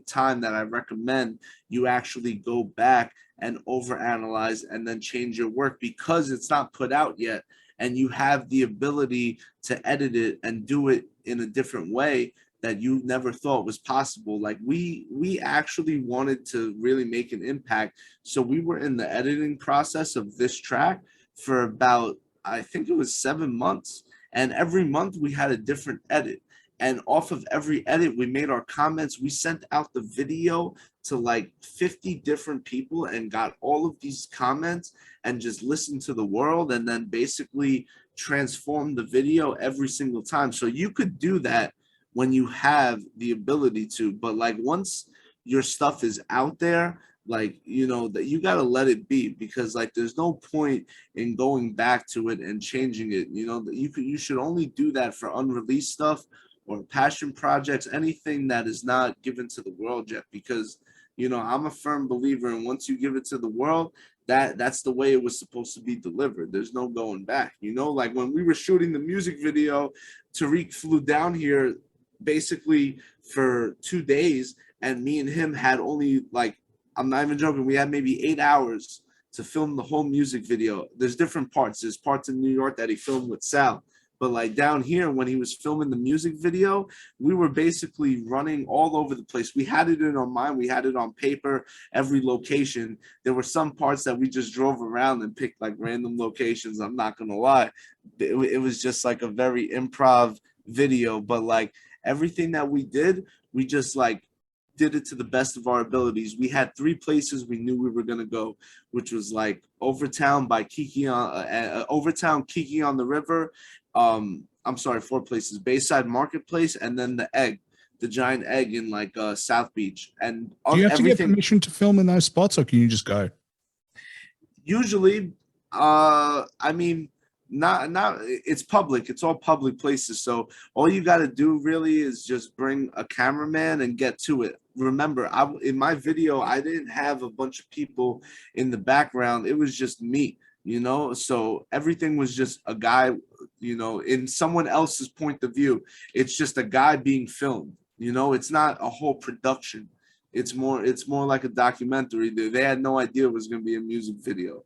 time that I recommend you actually go back and overanalyze and then change your work, because it's not put out yet and you have the ability to edit it and do it in a different way that you never thought was possible. We actually wanted to really make an impact. So we were in the editing process of this track for about, I think it was 7 months. And every month we had a different edit. And off of every edit, we made our comments. We sent out the video to 50 different people and got all of these comments and just listened to the world, and then basically transformed the video every single time. So you could do that when you have the ability to, but once your stuff is out there, that you got to let it be, because there's no point in going back to it and changing it. You should only do that for unreleased stuff or passion projects, anything that is not given to the world yet, because I'm a firm believer in once you give it to the world, that's the way it was supposed to be delivered. There's no going back. When we were shooting the music video, Tariq flew down here basically for 2 days, and me and him had only I'm not even joking, we had maybe 8 hours to film the whole music video. There's different parts. There's parts in New York that he filmed with Sal. But down here, when he was filming the music video, we were basically running all over the place. We had it in our mind. We had it on paper, every location. There were some parts that we just drove around and picked random locations. I'm not going to lie. It was just a very improv video. But everything that we did, we just did it to the best of our abilities. We had 3 places we knew we were going to go, which was Overtown by Kiki Overtown, Kiki on the River. I'm sorry, 4 places: Bayside Marketplace, and then the giant egg in South Beach. And do you have to get permission to film in those spots, or can you just go? Usually, I mean, not it's public. It's all public places. So all you got to do really is just bring a cameraman and get to it. Remember, in my video, I didn't have a bunch of people in the background. It was just me. So everything was just a guy, in someone else's point of view. It's just a guy being filmed. It's not a whole production. It's more like a documentary. They had no idea it was going to be a music video,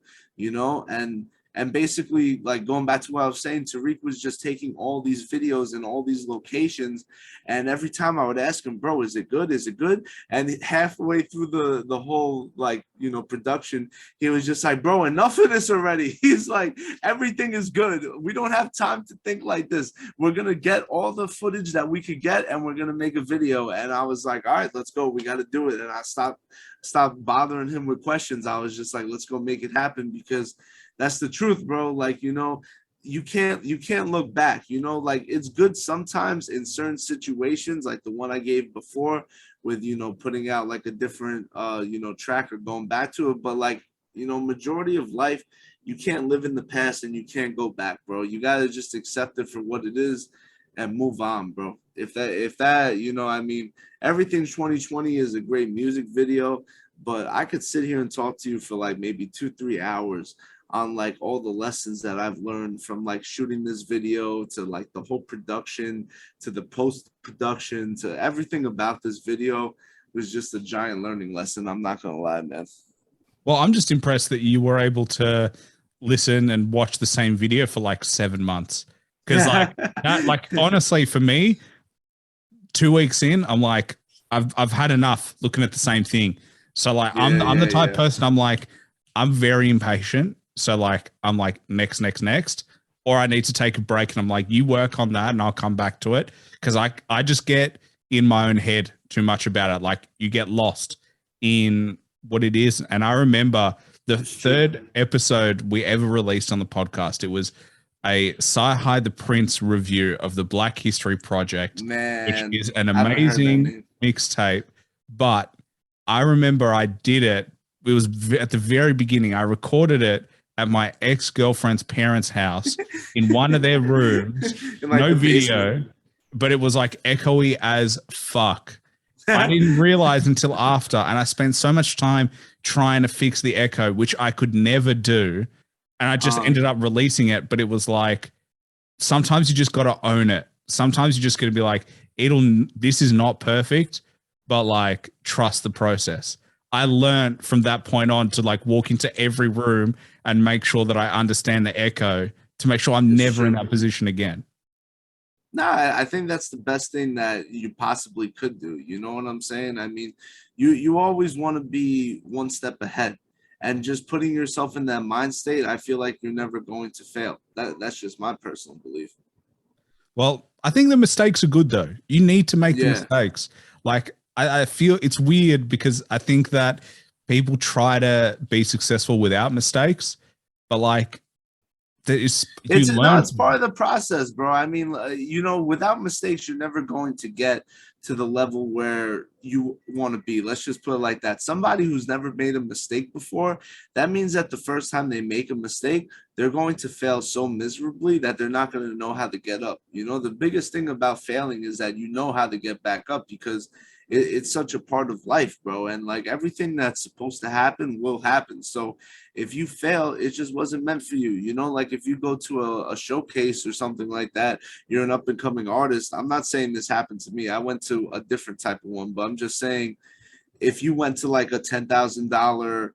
and basically, going back to what I was saying, Tariq was just taking all these videos in all these locations, and every time I would ask him, bro, is it good? Is it good? And halfway through the whole production, he was just like, bro, enough of this already. He's like, everything is good. We don't have time to think like this. We're gonna get all the footage that we could get, and we're gonna make a video. And I was like, all right, let's go. We got to do it. And I stopped bothering him with questions. I was just like, let's go make it happen, because that's the truth, bro. you can't look back, you know. Like, it's good sometimes in certain situations, like the one I gave before with, you know, putting out like a different you know, track or going back to it. But like, you know, majority of life, you can't live in the past and you can't go back, bro. You got to just accept it for what it is and move on, bro. If that, you know, I mean, everything 2020 is a great music video, but I could sit here and talk to you for like maybe 2-3 hours on like all the lessons that I've learned from like shooting this video to like the whole production to the post production to everything about this video was just a giant learning lesson. I'm not gonna lie, man. Well, I'm just impressed that you were able to listen and watch the same video for like 7 months. Because like that, like honestly, for me, 2 weeks in, I'm like, I've had enough looking at the same thing. So like I'm the type person, I'm like, I'm very impatient. So like I'm like next, or I need to take a break and I'm like, you work on that and I'll come back to it. Cause I just get in my own head too much about it. Like you get lost in what it is. And I remember the third episode we ever released on the podcast, it was a Sci-Hi the Prince review of the Black History Project, which Man, is an I haven't heard that amazing name. mixtape. But I remember I did it. It was at the very beginning. I recorded it at my ex-girlfriend's parents' house in one of their rooms. In like No the video, basement. but it was like echoey as fuck. I didn't realize until after, and I spent so much time trying to fix the echo, which I could never do. And I just ended up releasing it, but it was like, sometimes you just got to own it. Sometimes you just got to be like, this is not perfect, but like, trust the process. I learned from that point on to like walk into every room and make sure that I understand the echo to make sure I'm never in that position again. No, I think that's the best thing that you possibly could do. You know what I'm saying? I mean, you always want to be one step ahead, and just putting yourself in that mind state, I feel like you're never going to fail. That's just my personal belief. Well, I think the mistakes are good though. You need to make the Yeah. mistakes. Like I feel it's weird because I think that people try to be successful without mistakes, but like there is you It's no, learn. it's part of the process, bro. I mean, you know, without mistakes, you're never going to get to the level where you want to be. Let's just put it like that. Somebody who's never made a mistake before, that means that the first time they make a mistake, they're going to fail so miserably that they're not going to know how to get up. You know, the biggest thing about failing is that you know how to get back up because it's such a part of life, bro. And like everything that's supposed to happen will happen. So if you fail, it just wasn't meant for you. You know, like if you go to a showcase or something like that, you're an up and coming artist. I'm not saying this happened to me. I went to a different type of one, but I'm just saying if you went to like a $10,000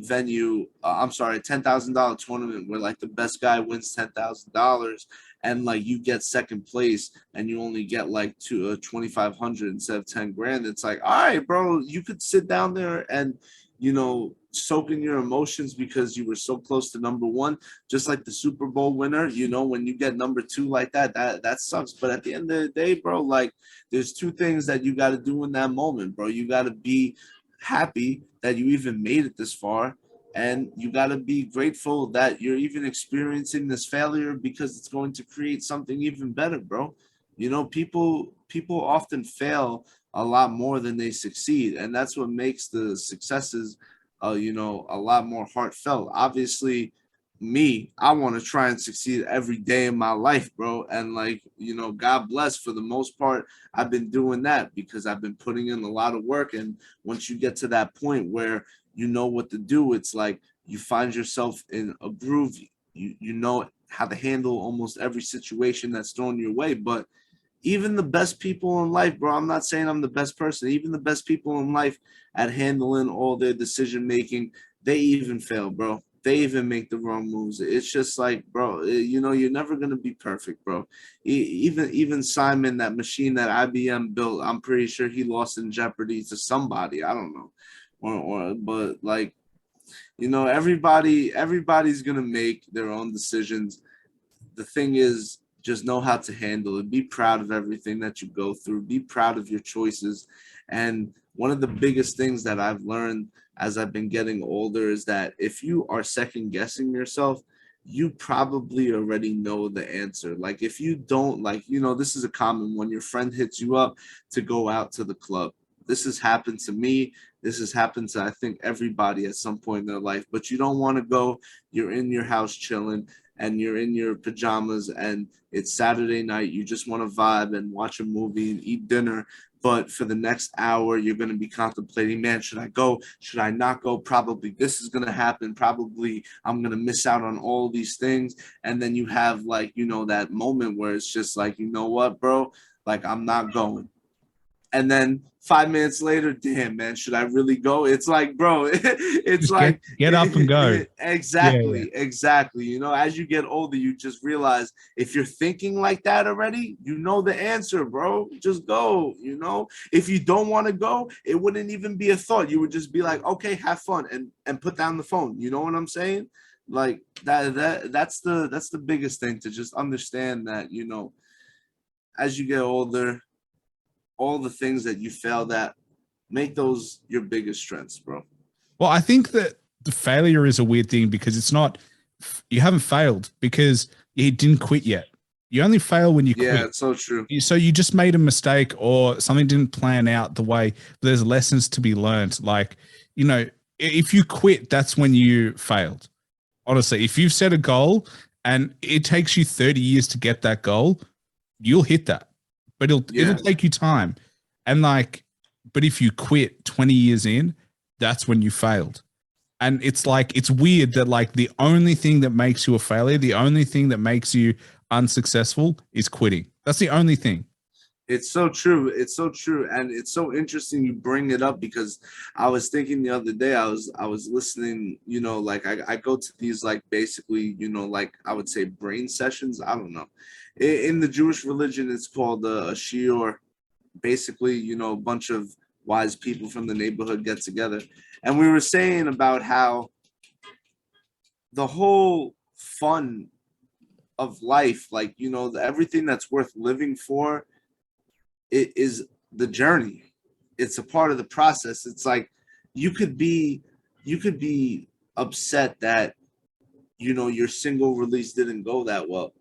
venue, I'm sorry, $10,000 tournament where like the best guy wins $10,000 and like you get second place and you only get like 2,500 instead of 10 grand. It's like, all right, bro, you could sit down there and, you know, soak in your emotions because you were so close to number one, just like the Super Bowl winner. You know, when you get number two like that sucks. But at the end of the day, bro, like there's two things that you got to do in that moment, bro. You got to be happy that you even made it this far, and you got to be grateful that you're even experiencing this failure because it's going to create something even better, bro. You know, people often fail a lot more than they succeed, and that's what makes the successes you know, a lot more heartfelt. Obviously, me, I want to try and succeed every day in my life, bro. And like, you know, God bless, for the most part, I've been doing that because I've been putting in a lot of work. And once you get to that point where you know what to do, it's like you find yourself in a groove. You know how to handle almost every situation that's thrown your way. But even the best people in life, bro, I'm not saying I'm the best person. Even the best people in life at handling all their decision making, they even fail, bro. They even make the wrong moves. It's just like, bro, you know, you're never gonna be perfect, bro. Even Simon, that machine that IBM built, I'm pretty sure he lost in Jeopardy to somebody. I don't know, but like, you know, everybody's gonna make their own decisions. The thing is, just know how to handle it. Be proud of everything that you go through. Be proud of your choices. And one of the biggest things that I've learned as I've been getting older is that if you are second guessing yourself, you probably already know the answer. Like if you don't, like, you know, this is a common one. Your friend hits you up to go out to the club. This has happened to me. This has happened to, I think, everybody at some point in their life, but you don't want to go. You're in your house chilling and you're in your pajamas and it's Saturday night. You just want to vibe and watch a movie and eat dinner. But for the next hour, you're going to be contemplating, man, should I go? Should I not go? Probably this is going to happen. Probably I'm going to miss out on all these things. And then you have, like, you know, that moment where it's just like, you know what, bro? Like, I'm not going. And then 5 minutes later, damn, man, should I really go? It's like, bro, it's Just like get up and go. Exactly, exactly. You know, as you get older, you just realize if you're thinking like that already, you know the answer, bro. Just go. You know, if you don't want to go, it wouldn't even be a thought. You would just be like, okay, have fun, and put down the phone. You know what I'm saying? Like that's the biggest thing, to just understand that, you know, as you get older, all the things that you failed at, make those your biggest strengths, bro. Well, I think that the failure is a weird thing because it's not, you haven't failed because you didn't quit yet. You only fail when you quit. Yeah, it's so true. So you just made a mistake or something didn't plan out the way. There's lessons to be learned. Like, you know, if you quit, that's when you failed. Honestly, if you've set a goal and it takes you 30 years to get that goal, you'll hit that. But it'll take you time. And like, but if you quit 20 years in, that's when you failed. And it's like, it's weird that like the only thing that makes you a failure, the only thing that makes you unsuccessful is quitting. That's the only thing. It's so true. It's so true. And it's so interesting you bring it up, because I was thinking the other day, I was listening, you know, like I go to these, like, basically, you know, like I would say brain sessions. I don't know. In the Jewish religion, it's called a shiur. Basically, you know, a bunch of wise people from the neighborhood get together. And we were saying about how the whole fun of life, like, you know, everything that's worth living for, it is the journey. It's a part of the process. It's like you could be upset that, you know, your single release didn't go that well,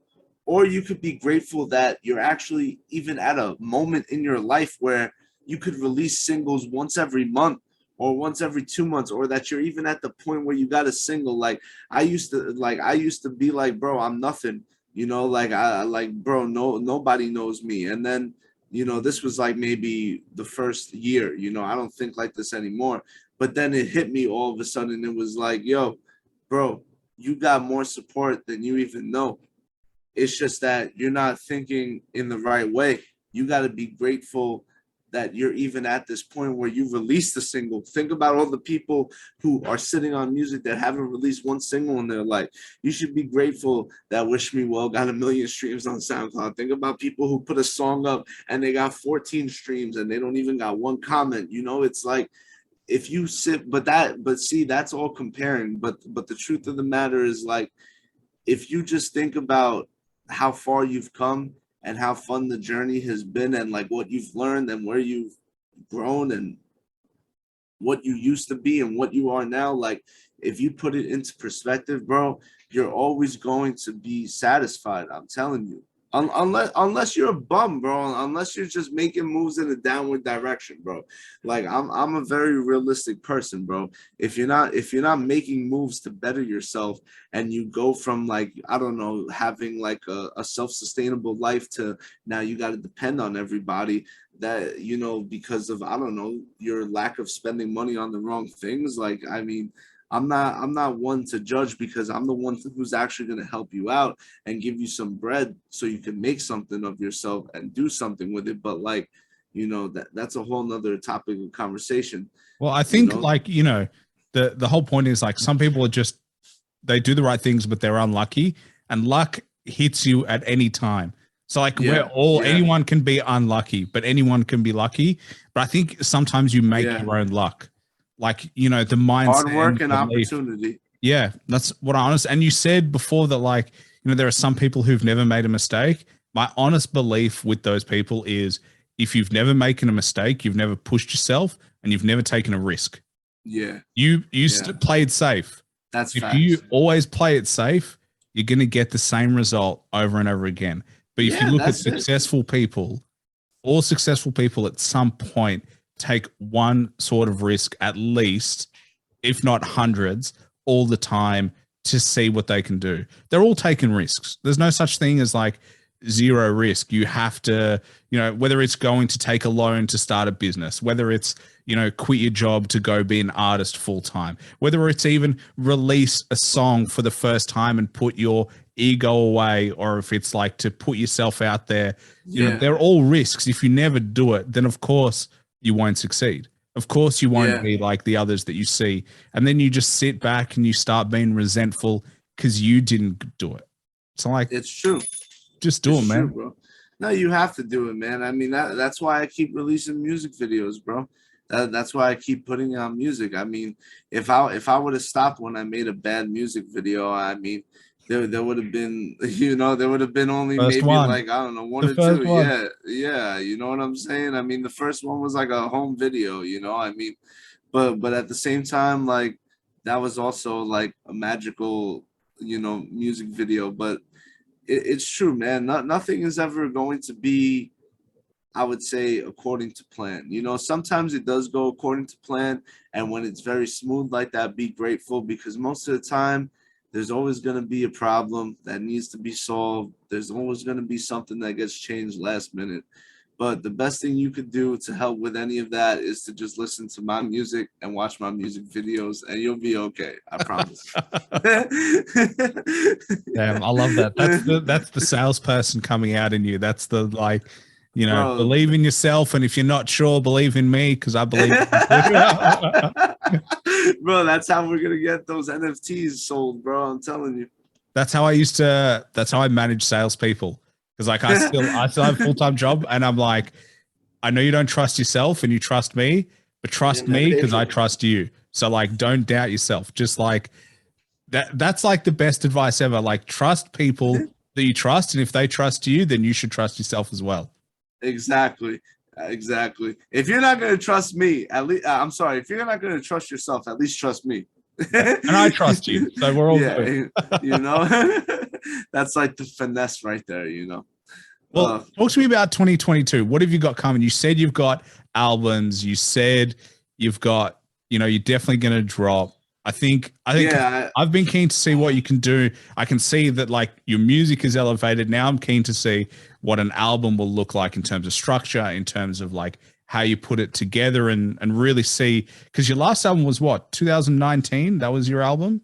or you could be grateful that you're actually even at a moment in your life where you could release singles once every month or once every 2 months, or that you're even at the point where you got a single. Like I used to be like, bro, I'm nothing, you know, like I like, bro, nobody knows me. And then, you know, this was like maybe the first year, you know, I don't think like this anymore. But then it hit me all of a sudden. It was like, yo, bro, you got more support than you even know. It's just that you're not thinking in the right way. You got to be grateful that you're even at this point where you released a single. Think about all the people who are sitting on music that haven't released one single in their life. You should be grateful that Wish Me Well got 1 million streams on SoundCloud. Think about people who put a song up and they got 14 streams and they don't even got one comment. You know, it's like, if you sit, but see, that's all comparing. But the truth of the matter is, like, if you just think about how far you've come and how fun the journey has been, and like what you've learned and where you've grown and what you used to be and what you are now, like if you put it into perspective, bro, you're always going to be satisfied. I'm telling you. Unless you're a bum, bro, unless you're just making moves in a downward direction, bro. Like I'm a very realistic person, bro. If you're not making moves to better yourself, and you go from, like, I don't know, having like a self-sustainable life to now you got to depend on everybody, that, you know, because of, I don't know, your lack of spending money on the wrong things. Like, I mean, I'm not one to judge, because I'm the one who's actually going to help you out and give you some bread so you can make something of yourself and do something with it. But, like, you know, that's a whole nother topic of conversation. Well, I think, you know? like, you know, the whole point is, like, some people are just, they do the right things, but they're unlucky, and luck hits you at any time. So like anyone can be unlucky, but anyone can be lucky. But I think sometimes you make your own luck. Like, you know, the mindset, hard work and opportunity. Yeah, that's what I honest. And you said before that, like, you know, there are some people who've never made a mistake. My honest belief with those people is, if you've never making a mistake, you've never pushed yourself, and you've never taken a risk. Yeah. You played safe. That's if facts. you always play it safe, you're going to get the same result over and over again. But if you Yeah, look at that's it. successful people, all successful people at some point take one sort of risk at least, if not hundreds, all the time to see what they can do. They're all taking risks. There's no such thing as like zero risk. You have to, whether it's going to take a loan to start a business, whether it's, quit your job to go be an artist full time, whether it's even release a song for the first time and put your ego away, or if it's like to put yourself out there, they're all risks. If you never do it, then of course you won't succeed. Of course you won't be like the others that you see. And then you just sit back and you start being resentful because you didn't do it. So like, it's true. Just do it, man. True, bro. No, you have to do it, man. I mean, that's why I keep releasing music videos, bro. That's why I keep putting out music. I mean, if I would have stopped when I made a bad music video, I mean, there would have been, there would have been only First maybe one. like, I don't know, one or two. One. Yeah, you know what I'm saying? I mean, the first one was like a home video, I mean, but at the same time, like that was also like a magical, music video. But it's true, man. Nothing is ever going to be, I would say, according to plan. Sometimes it does go according to plan. And when it's very smooth like that, be grateful, because most of the time, there's always going to be a problem that needs to be solved. There's always going to be something that gets changed last minute. But the best thing you could do to help with any of that is to just listen to my music and watch my music videos, and you'll be okay. I promise. Damn, I love that. That's the salesperson coming out in you. That's the like, Bro, believe in yourself, and if you're not sure, believe in me, because I believe in you. Bro, that's how we're gonna get those NFTs sold, bro. I'm telling you. That's how I manage salespeople. Because like I still have a full-time job, and I'm like, I know you don't trust yourself and you trust me, but trust me because I trust you. So like, don't doubt yourself. Just like that's like the best advice ever. Like, trust people that you trust, and if they trust you, then you should trust yourself as well. Exactly. If you're not gonna trust me, at least I'm sorry. If you're not gonna trust yourself, at least trust me. And I trust you, so we're all good. That's like the finesse right there. Well, talk to me about 2022. What have you got coming? You said you've got albums. You said you've got, you're definitely going to drop. I think I've been keen to see what you can do. I can see that like your music is elevated. Now I'm keen to see what an album will look like in terms of structure, in terms of like how you put it together, and really see, because your last album was what, 2019? That was your album?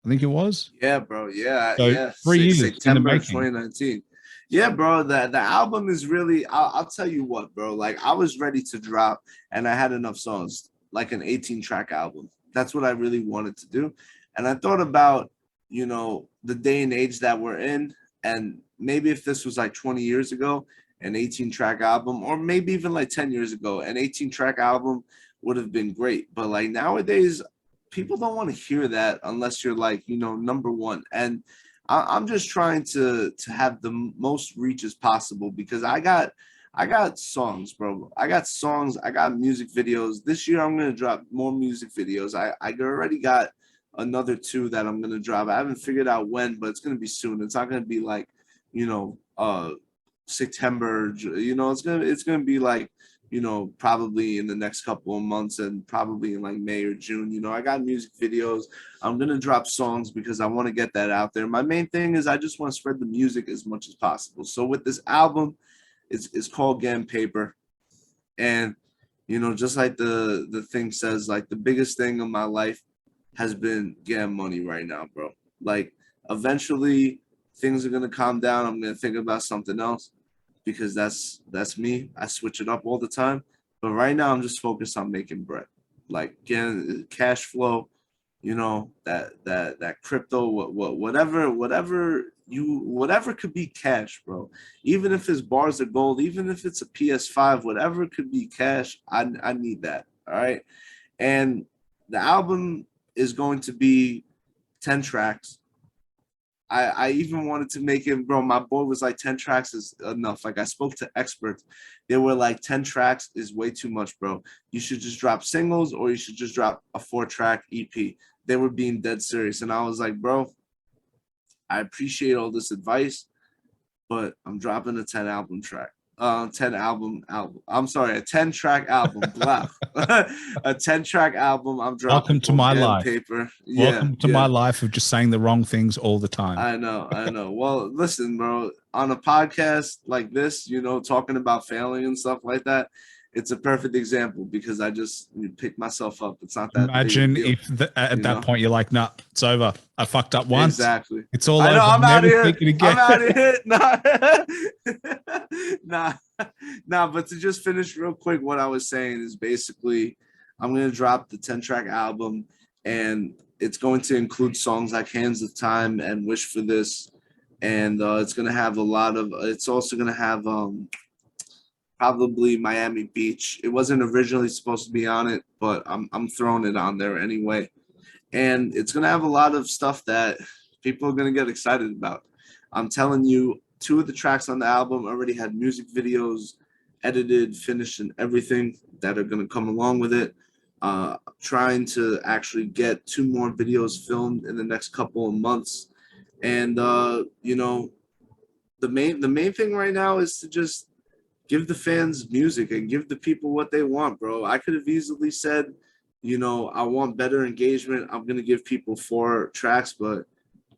I think it was. Yeah, bro. Yeah. So 3 years September 2019. Yeah, bro. The album is really, I'll tell you what, bro. Like I was ready to drop, and I had enough songs, like an 18-track album. That's what I really wanted to do. And I thought about, the day and age that we're in, and maybe if this was like 20 years ago, an 18-track album, or maybe even like 10 years ago, an 18-track album would have been great. But like nowadays, people don't want to hear that unless you're like, number one. And I'm just trying to have the most reach as possible, because I got songs, bro. I got songs. I got music videos. This year I'm gonna drop more music videos. I already got another 2 that I'm gonna drop. I haven't figured out when, but it's gonna be soon. It's not gonna be like, September. It's gonna be like, probably in the next couple of months, and probably in like May or June. I got music videos. I'm going to drop songs because I want to get that out there. My main thing is I just want to spread the music as much as possible. So with this album, it's called Getting Paper. And, just like the thing says, like the biggest thing in my life has been getting money right now, bro. Like eventually things are going to calm down. I'm going to think about something else, because that's me. I switch it up all the time. But right now I'm just focused on making bread, like getting cash flow, that crypto, whatever could be cash, bro. Even if it's bars of gold, even if it's a PS5, whatever could be cash, I need that. All right. And the album is going to be 10 tracks. I even wanted to make it, bro. My boy was like, 10 tracks is enough. Like I spoke to experts. They were like, 10 tracks is way too much, bro. You should just drop singles, or you should just drop a 4-track EP. They were being dead serious. And I was like, bro, I appreciate all this advice, but I'm dropping a 10 album track. 10 album. I'm sorry, a 10 track album. Blah. A 10 track album. I'm dropping. Welcome to my life. Paper. Welcome to my life of just saying the wrong things all the time. I know. Well, listen, bro. On a podcast like this, you know, talking about failing and stuff like that, it's a perfect example because I just pick myself up. It's not that. Imagine if at that point you're like, nah, it's over. I fucked up once. Exactly. It's all over. I'm out here. I'm out here. Nah. But to just finish real quick, what I was saying is basically, I'm gonna drop the 10-track album, and it's going to include songs like "Hands of Time" and "Wish for This," and it's gonna have a lot of. It's also gonna have probably Miami Beach. It wasn't originally supposed to be on it, but I'm throwing it on there anyway. And it's gonna have a lot of stuff that people are gonna get excited about. I'm telling you, 2 of the tracks on the album already had music videos edited, finished, and everything that are gonna come along with it. Trying to actually get 2 more videos filmed in the next couple of months. And you know, the main thing right now is to just give the fans music and give the people what they want, bro. I could have easily said, you know, I want better engagement. I'm gonna give people 4 tracks, but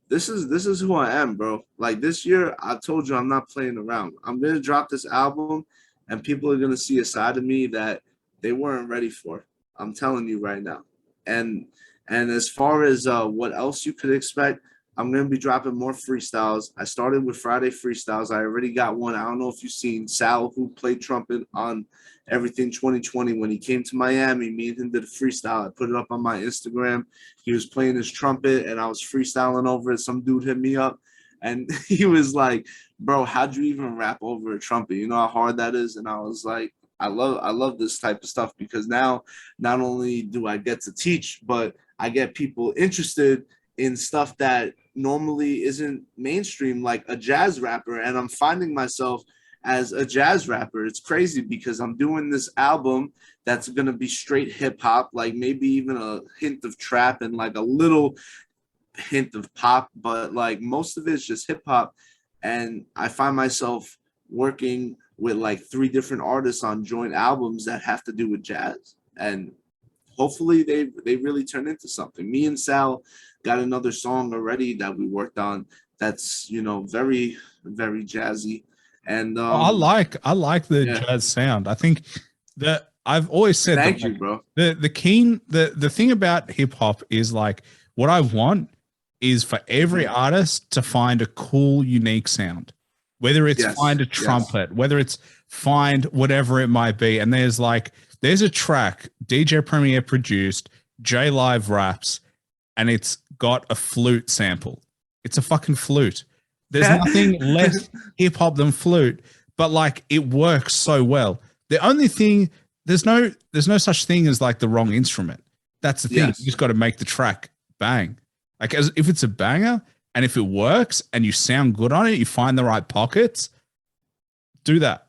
this is who I am, bro. Like this year, I told you I'm not playing around. I'm gonna drop this album, and people are gonna see a side of me that they weren't ready for. I'm telling you right now. And as far as what else you could expect, I'm going to be dropping more freestyles. I started with Friday freestyles. I already got one. I don't know if you've seen Sal, who played trumpet on Everything 2020. When he came to Miami, me and him did a freestyle. I put it up on my Instagram. He was playing his trumpet, and I was freestyling over it. Some dude hit me up, and he was like, bro, how'd you even rap over a trumpet? You know how hard that is? And I was like, I love this type of stuff because now not only do I get to teach, but I get people interested in stuff that normally isn't mainstream, like a jazz rapper. And I'm finding myself as a jazz rapper. It's crazy because I'm doing this album that's going to be straight hip hop, like maybe even a hint of trap and like a little hint of pop, but like most of it is just hip hop. And I find myself working with like 3 different artists on joint albums that have to do with jazz. And hopefully they really turn into something. Me and Sal got another song already that we worked on that's, you know, very, very jazzy. And I like the jazz sound. I think that I've always said thank that, you, bro. The thing about hip hop is like what I want is for every artist to find a cool, unique sound. Whether it's find a trumpet, whether it's find whatever it might be. And there's a track DJ Premier produced, J Live raps, and it's got a flute sample. It's a fucking flute. There's nothing less hip hop than flute, but like it works so well. The only thing, there's no such thing as like the wrong instrument. That's the thing. You just got to make the track bang. Like if it's a banger, and if it works and you sound good on it, you find the right pockets, do that.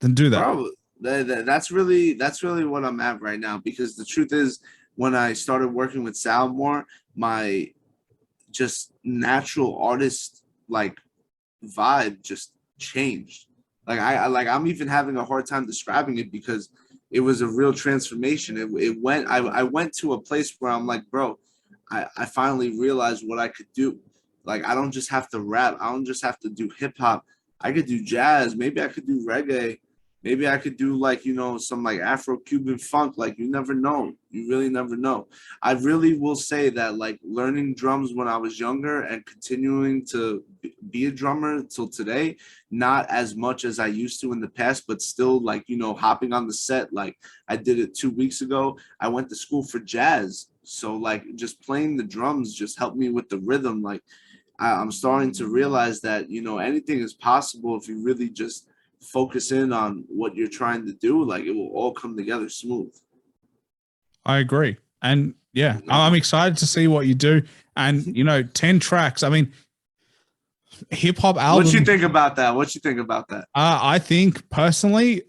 Then do that. Bro, that's really what I'm at right now. Because the truth is, when I started working with Sal more, my just natural artist like vibe just changed. Like I'm even having a hard time describing it because it was a real transformation. I went to a place where I'm like, bro, I finally realized what I could do. Like, I don't just have to rap. I don't just have to do hip hop. I could do jazz. Maybe I could do reggae. Maybe I could do like, you know, some like Afro-Cuban funk. Like, you never know. You really never know. I really will say that like learning drums when I was younger and continuing to be a drummer till today, not as much as I used to in the past, but still like, you know, hopping on the set. Like I did it 2 weeks ago. I went to school for jazz. So like just playing the drums just helped me with the rhythm. Like I'm starting to realize that, you know, anything is possible if you really just focus in on what you're trying to do. Like it will all come together smooth. I agree. And yeah, I'm excited to see what you do. And, you know, 10 tracks. I mean, hip hop album. What you think about that? I think personally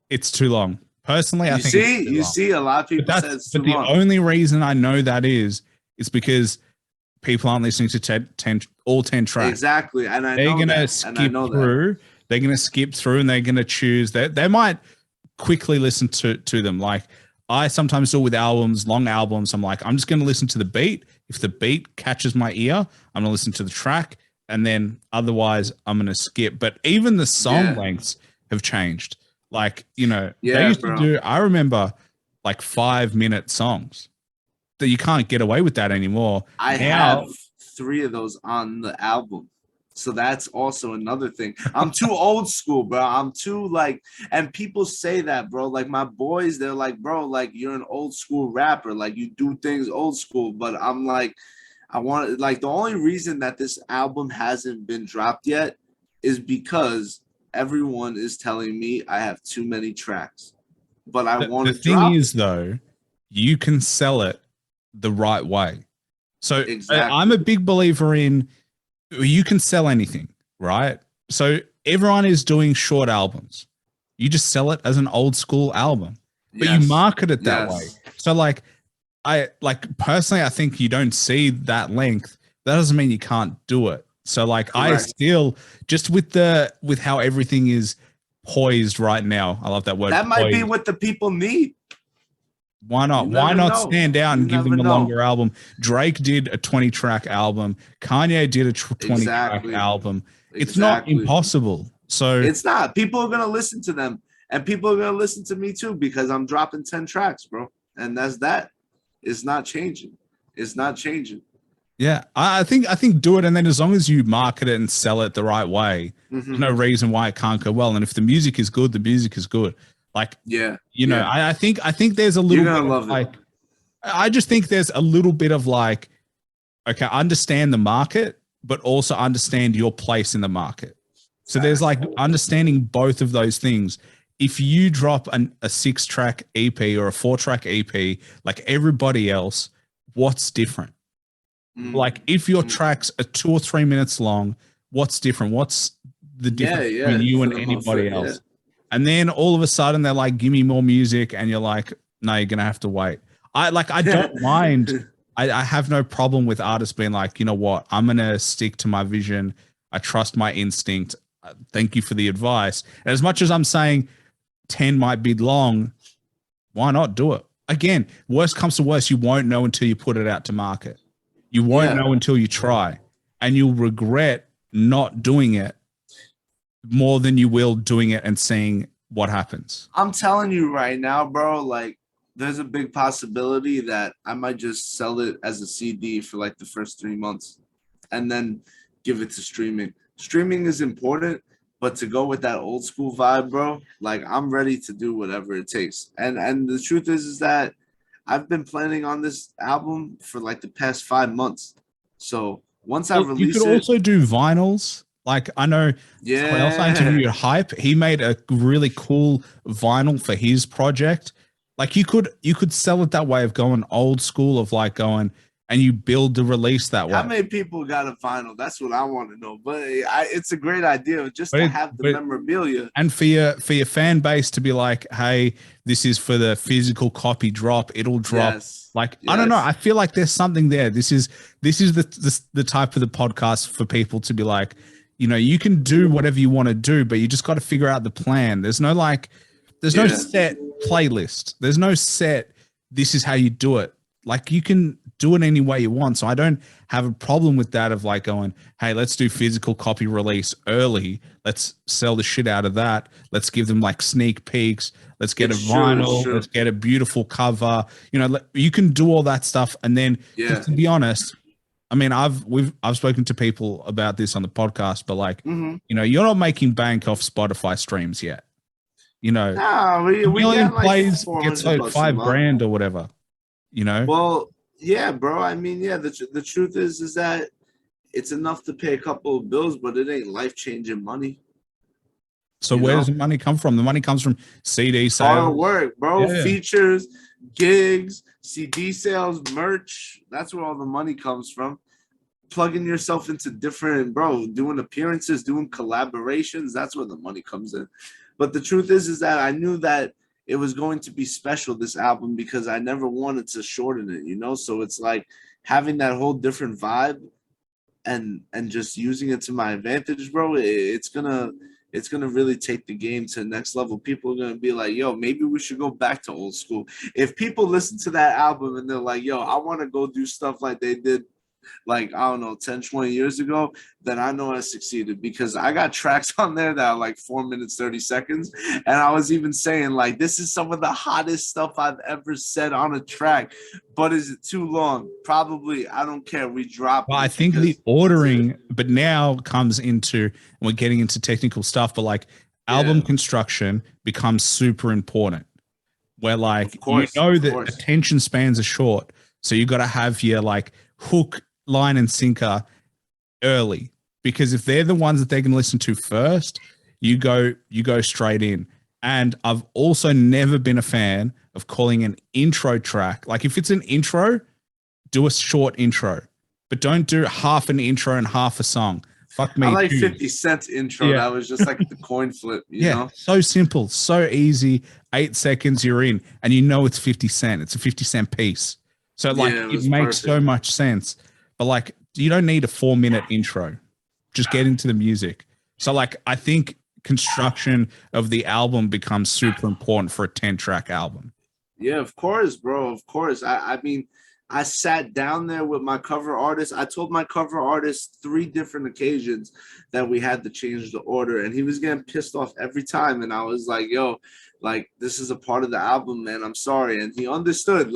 it's too long. Personally, I think you see a lot of people say it's too long. The only reason I know that is because people aren't listening to all 10 tracks. Exactly. And they're going to skip through. They're going to skip through and they're going to choose that. They might quickly listen to them. Like I sometimes do with albums, long albums. I'm like, I'm just going to listen to the beat. If the beat catches my ear, I'm going to listen to the track. And then otherwise I'm going to skip. But even the song lengths have changed. Like, you know, they used to do, I remember like 5-minute songs that you can't get away with that anymore. I have 3 of those on the album. So that's also another thing. I'm too old school, bro. I'm too like, and people say that, bro. Like my boys, they're like, bro, like you're an old school rapper. Like you do things old school. But I'm like, I want like the only reason that this album hasn't been dropped yet is because everyone is telling me I have too many tracks. But I want to drop. The thing is, though, you can sell it the right way. So I'm a big believer in you can sell anything, right? So everyone is doing short albums. You just sell it as an old school album, but you market it that way. So like, I personally, I think you don't see that length. That doesn't mean you can't do it. So like, I still just with how everything is poised right now. I love that word. That might be what the people need. Why not? Why not stand out and give them a longer album? Drake did a 20-track album. Kanye did a 20-track album. It's not impossible. So it's not. People are going to listen to them, and people are going to listen to me too because I'm dropping 10 tracks, bro. And that's that. It's not changing. It's not changing. Yeah, I think do it, and then as long as you market it and sell it the right way, there's no reason why it can't go well. And if the music is good, the music is good. Like, you know, I think there's a little bit of like, I just think there's a little bit of like, okay, understand the market, but also understand your place in the market. So there's like understanding both of those things. If you drop a 6-track EP or a 4-track EP, like everybody else, what's different? Like if your tracks are 2 or 3 minutes long, what's different? What's the difference between you and anybody else? And then all of a sudden they're like, give me more music. And you're like, no, you're going to have to wait. I don't mind. I have no problem with artists being like, you know what? I'm going to stick to my vision. I trust my instinct. Thank you for the advice. And as much as I'm saying 10 might be long, why not do it? Again, worst comes to worst, you won't know until you put it out to market. You won't know until you try. And you'll regret not doing it more than you will doing it and seeing what happens. I'm telling you right now, bro, like there's a big possibility that I might just sell it as a CD for like the first 3 months and then give it to streaming. Streaming is important, but to go with that old school vibe, bro, like I'm ready to do whatever it takes. And the truth is that I've been planning on this album for like the past 5 months. So once I release it, you could also do vinyls. Like I know someone else I interviewed at Hype. He made a really cool vinyl for his project. Like you could sell it that way of going old school of like going and you build the release that way. How many people got a vinyl? That's what I want to know. But it's a great idea just to have the memorabilia. And for your fan base to be like, hey, this is for the physical copy drop. It'll drop. Yes. Like, I don't know. I feel like there's something there. This is the type of the podcast for people to be like, you know, you can do whatever you want to do, but you just got to figure out the plan. There's no set playlist. There's no set, this is how you do it. Like you can do it any way you want. So I don't have a problem with that of like going, hey, let's do physical copy release early. Let's sell the shit out of that. Let's give them like sneak peeks. Let's get a vinyl. Let's get a beautiful cover. You know, you can do all that stuff. And then to be honest, I mean, I've spoken to people about this on the podcast, but like, you know, you're not making bank off Spotify streams yet. You know, we million like plays gets like $5,000 or whatever. You know. Well, yeah, bro. I mean, yeah. The truth is that it's enough to pay a couple of bills, but it ain't life-changing money. So where does the money come from? The money comes from CD sales. Hard work, bro. Yeah. Features, gigs, CD sales, merch. That's where all the money comes from. Plugging yourself into different, doing appearances, doing collaborations. That's where the money comes in. But the truth is that I knew that it was going to be special, this album, because I never wanted to shorten it, you know? So it's like, having that whole different vibe and just using it to my advantage, bro, it's gonna really take the game to the next level. People are gonna be like, yo, maybe we should go back to old school. If people listen to that album and they're like, yo, I want to go do stuff like they did, like, I don't know, 10, 20 years ago, then I know I succeeded, because I got tracks on there that are like 4 minutes, 30 seconds. And I was even saying, like, this is some of the hottest stuff I've ever said on a track. But is it too long? Probably. I don't care. We drop Well, it. I think the ordering, but now comes into, and we're getting into technical stuff, but like album construction becomes super important. Where like, you know that attention spans are short. So you got to have your like hook, line, and sinker early, because if they're the ones that they can listen to first, you go straight in. And I've also never been a fan of calling an intro track, like if it's an intro, do a short intro, but don't do half an intro and half a song. Fuck me. I like 50 Cent's intro. That was just like the coin flip, you know? So simple, so easy. 8 seconds, you're in, and you know it's 50 Cent. It's a 50 Cent piece. So like it makes so much sense. But like, you don't need a 4-minute intro. Just get into the music. So like, I think construction of the album becomes super important for a 10-track album. Yeah, of course, bro. Of course. I mean, I sat down there with my cover artist. I told my cover artist 3 different occasions that we had to change the order, and he was getting pissed off every time. And I was like, yo, like, this is a part of the album, man. I'm sorry. And he understood.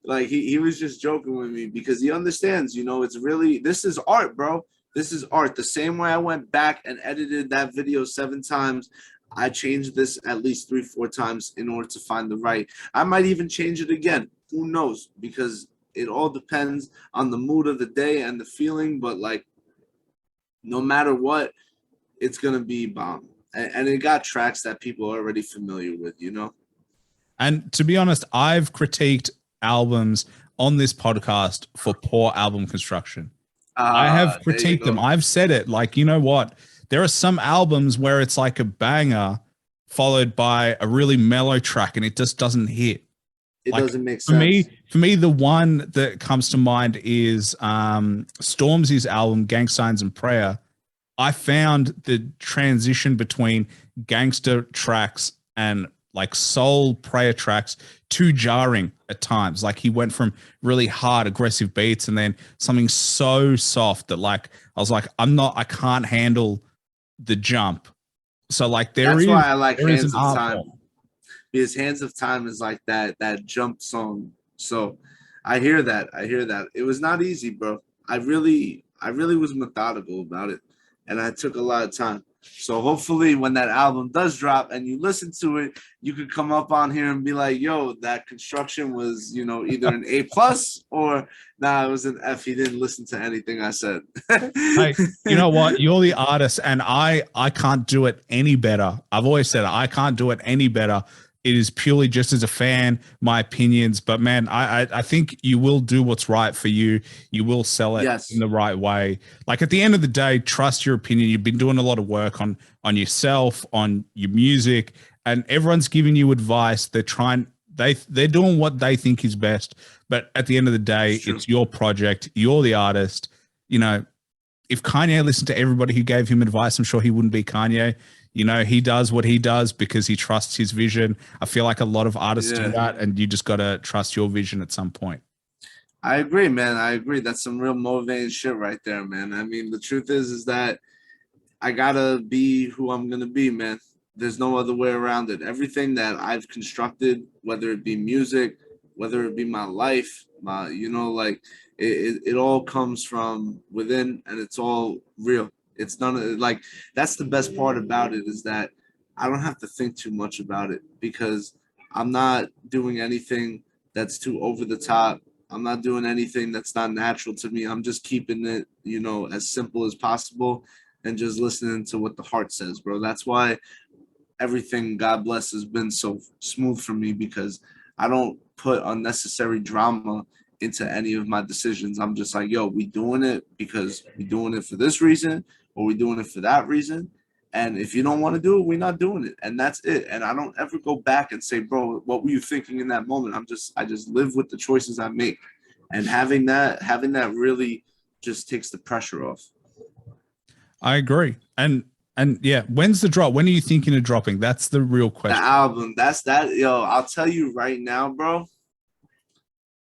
Like he was just joking with me, because he understands, you know, it's really, this is art, bro. This is art. The same way I went back and edited that video 7 times, I changed this at least 3, 4 times in order to find the right. I might even change it again. Who knows? Because it all depends on the mood of the day and the feeling. But like, no matter what, it's gonna be bomb. And it got tracks that people are already familiar with, you know. And to be honest, I've critiqued albums on this podcast for poor album construction. I have critiqued them. I've said it. Like, you know what? There are some albums where it's like a banger followed by a really mellow track, and it just doesn't hit. It doesn't make sense. For me, the one that comes to mind is Stormzy's album, Gang Signs and Prayer. I found the transition between gangster tracks and like soul prayer tracks too jarring at times. Like he went from really hard, aggressive beats and then something so soft that like I was like, I can't handle the jump. So like that's why I like Hands of Time. Because Hands of Time is like that jump song. So I hear that. It was not easy, bro. I really was methodical about it, and I took a lot of time. So hopefully when that album does drop and you listen to it, you could come up on here and be like, yo, that construction was, you know, either an A+ or nah, it was an F. He didn't listen to anything I said. Hey, you know what? You're the artist, and I can't do it any better. I've always said it. I can't do it any better. It is purely just as a fan, my opinions. But man, I think you will do what's right for you. You will sell it in the right way. Like at the end of the day, trust your opinion. You've been doing a lot of work on yourself, on your music, and everyone's giving you advice. They're doing what they think is best. But at the end of the day, it's your project. You're the artist. You know, if Kanye listened to everybody who gave him advice, I'm sure he wouldn't be Kanye. You know, he does what he does because he trusts his vision. I feel like a lot of artists do that, and you just got to trust your vision at some point. I agree, man. I agree. That's some real motivating shit right there, man. I mean, the truth is that I got to be who I'm going to be, man. There's no other way around it. Everything that I've constructed, whether it be music, whether it be my life, you know, like it all comes from within, and it's all real. It's none of like, that's the best part about it, is that I don't have to think too much about it, because I'm not doing anything that's too over the top. I'm not doing anything that's not natural to me. I'm just keeping it, you know, as simple as possible and just listening to what the heart says, bro. That's why everything, God bless, has been so smooth for me, because I don't put unnecessary drama into any of my decisions. I'm just like, yo, we doing it because we doing it for this reason, or we doing it for that reason. And if you don't want to do it, we're not doing it. And that's it. And I don't ever go back and say, bro, what were you thinking in that moment? I just live with the choices I make. And having that really just takes the pressure off. I agree. And yeah, when's the drop? When are you thinking of dropping? That's the real question. The album, that's that. Yo, I'll tell you right now, bro.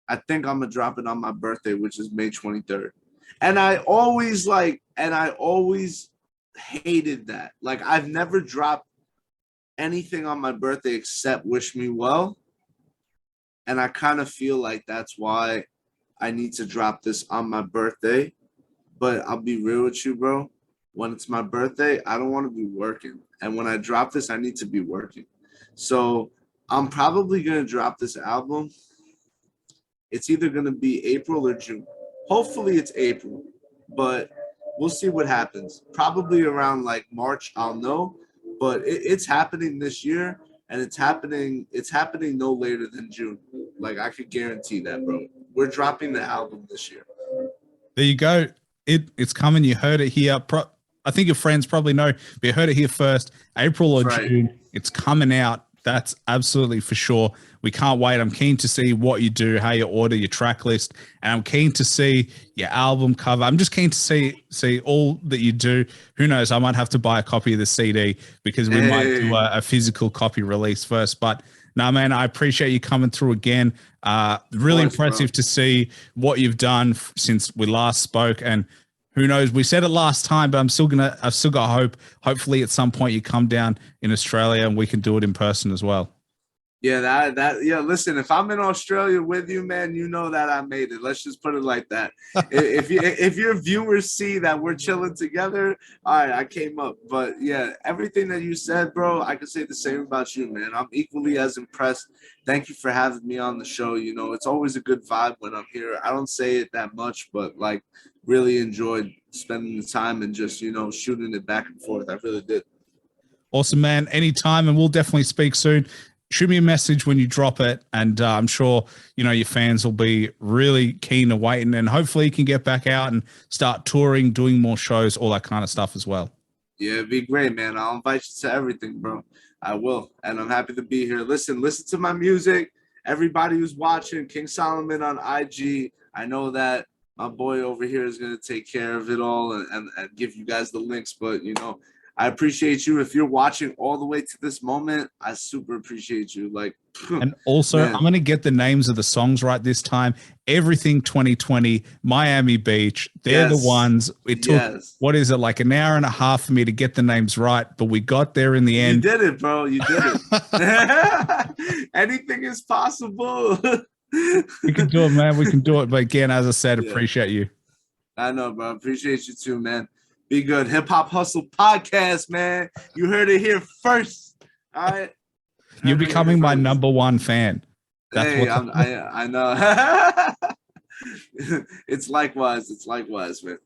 I think I'm gonna drop it on my birthday, which is May 23rd. And I always hated that. Like, I've never dropped anything on my birthday except Wish Me Well. And I kind of feel like that's why I need to drop this on my birthday. But I'll be real with you, bro. When it's my birthday, I don't want to be working. And when I drop this, I need to be working. So I'm probably going to drop this album. It's either going to be April or June. Hopefully it's April, but we'll see what happens. Probably around like March, I'll know. But it's happening this year, and it's happening no later than June. Like, I could guarantee that, bro. We're dropping the album this year. There you go. It's coming. You heard it here. I think your friends probably know, but you heard it here first. April or June. It's coming out. That's absolutely for sure. We can't wait. I'm keen to see what you do, how you order your track list, and I'm keen to see your album cover. I'm just keen to see all that you do. Who knows? I might have to buy a copy of the CD because we might do a physical copy release first. But no, man, I appreciate you coming through again. Really impressive to see what you've done since we last spoke. And who knows? We said it last time, but I've still got hope. Hopefully, at some point, you come down in Australia and we can do it in person as well. Yeah, yeah. Listen, if I'm in Australia with you, man, you know that I made it. Let's just put it like that. if your viewers see that we're chilling together, all right, I came up. But yeah, everything that you said, bro, I can say the same about you, man. I'm equally as impressed. Thank you for having me on the show. You know, it's always a good vibe when I'm here. I don't say it that much, but like, really enjoyed spending the time and just, you know, shooting it back and forth. I really did. Awesome, man. Anytime, and we'll definitely speak soon. Shoot me a message when you drop it, and I'm sure, you know, your fans will be really keen to waiting, and hopefully you can get back out and start touring, doing more shows, all that kind of stuff as well. Yeah, it'd be great, man. I'll invite you to everything, bro. I will, and I'm happy to be here. Listen to my music. Everybody who's watching, King Soloman on IG. I know that my boy over here is going to take care of it all and give you guys the links, but, you know, I appreciate you. If you're watching all the way to this moment, I super appreciate you. Like, and also, man, I'm going to get the names of the songs right this time. Everything 2020, Miami Beach. They're the ones. It took, what is it, like an hour and a half for me to get the names right, but we got there in the end. You did it, bro. You did it. Anything is possible. We can do it, man. We can do it. But again, as I said, appreciate you. I know, bro. Appreciate you too, man. Be good. Hip Hop Hustle Podcast, man. You heard it here first. All right. You're becoming my #1 fan. That's I know. It's likewise. It's likewise, man.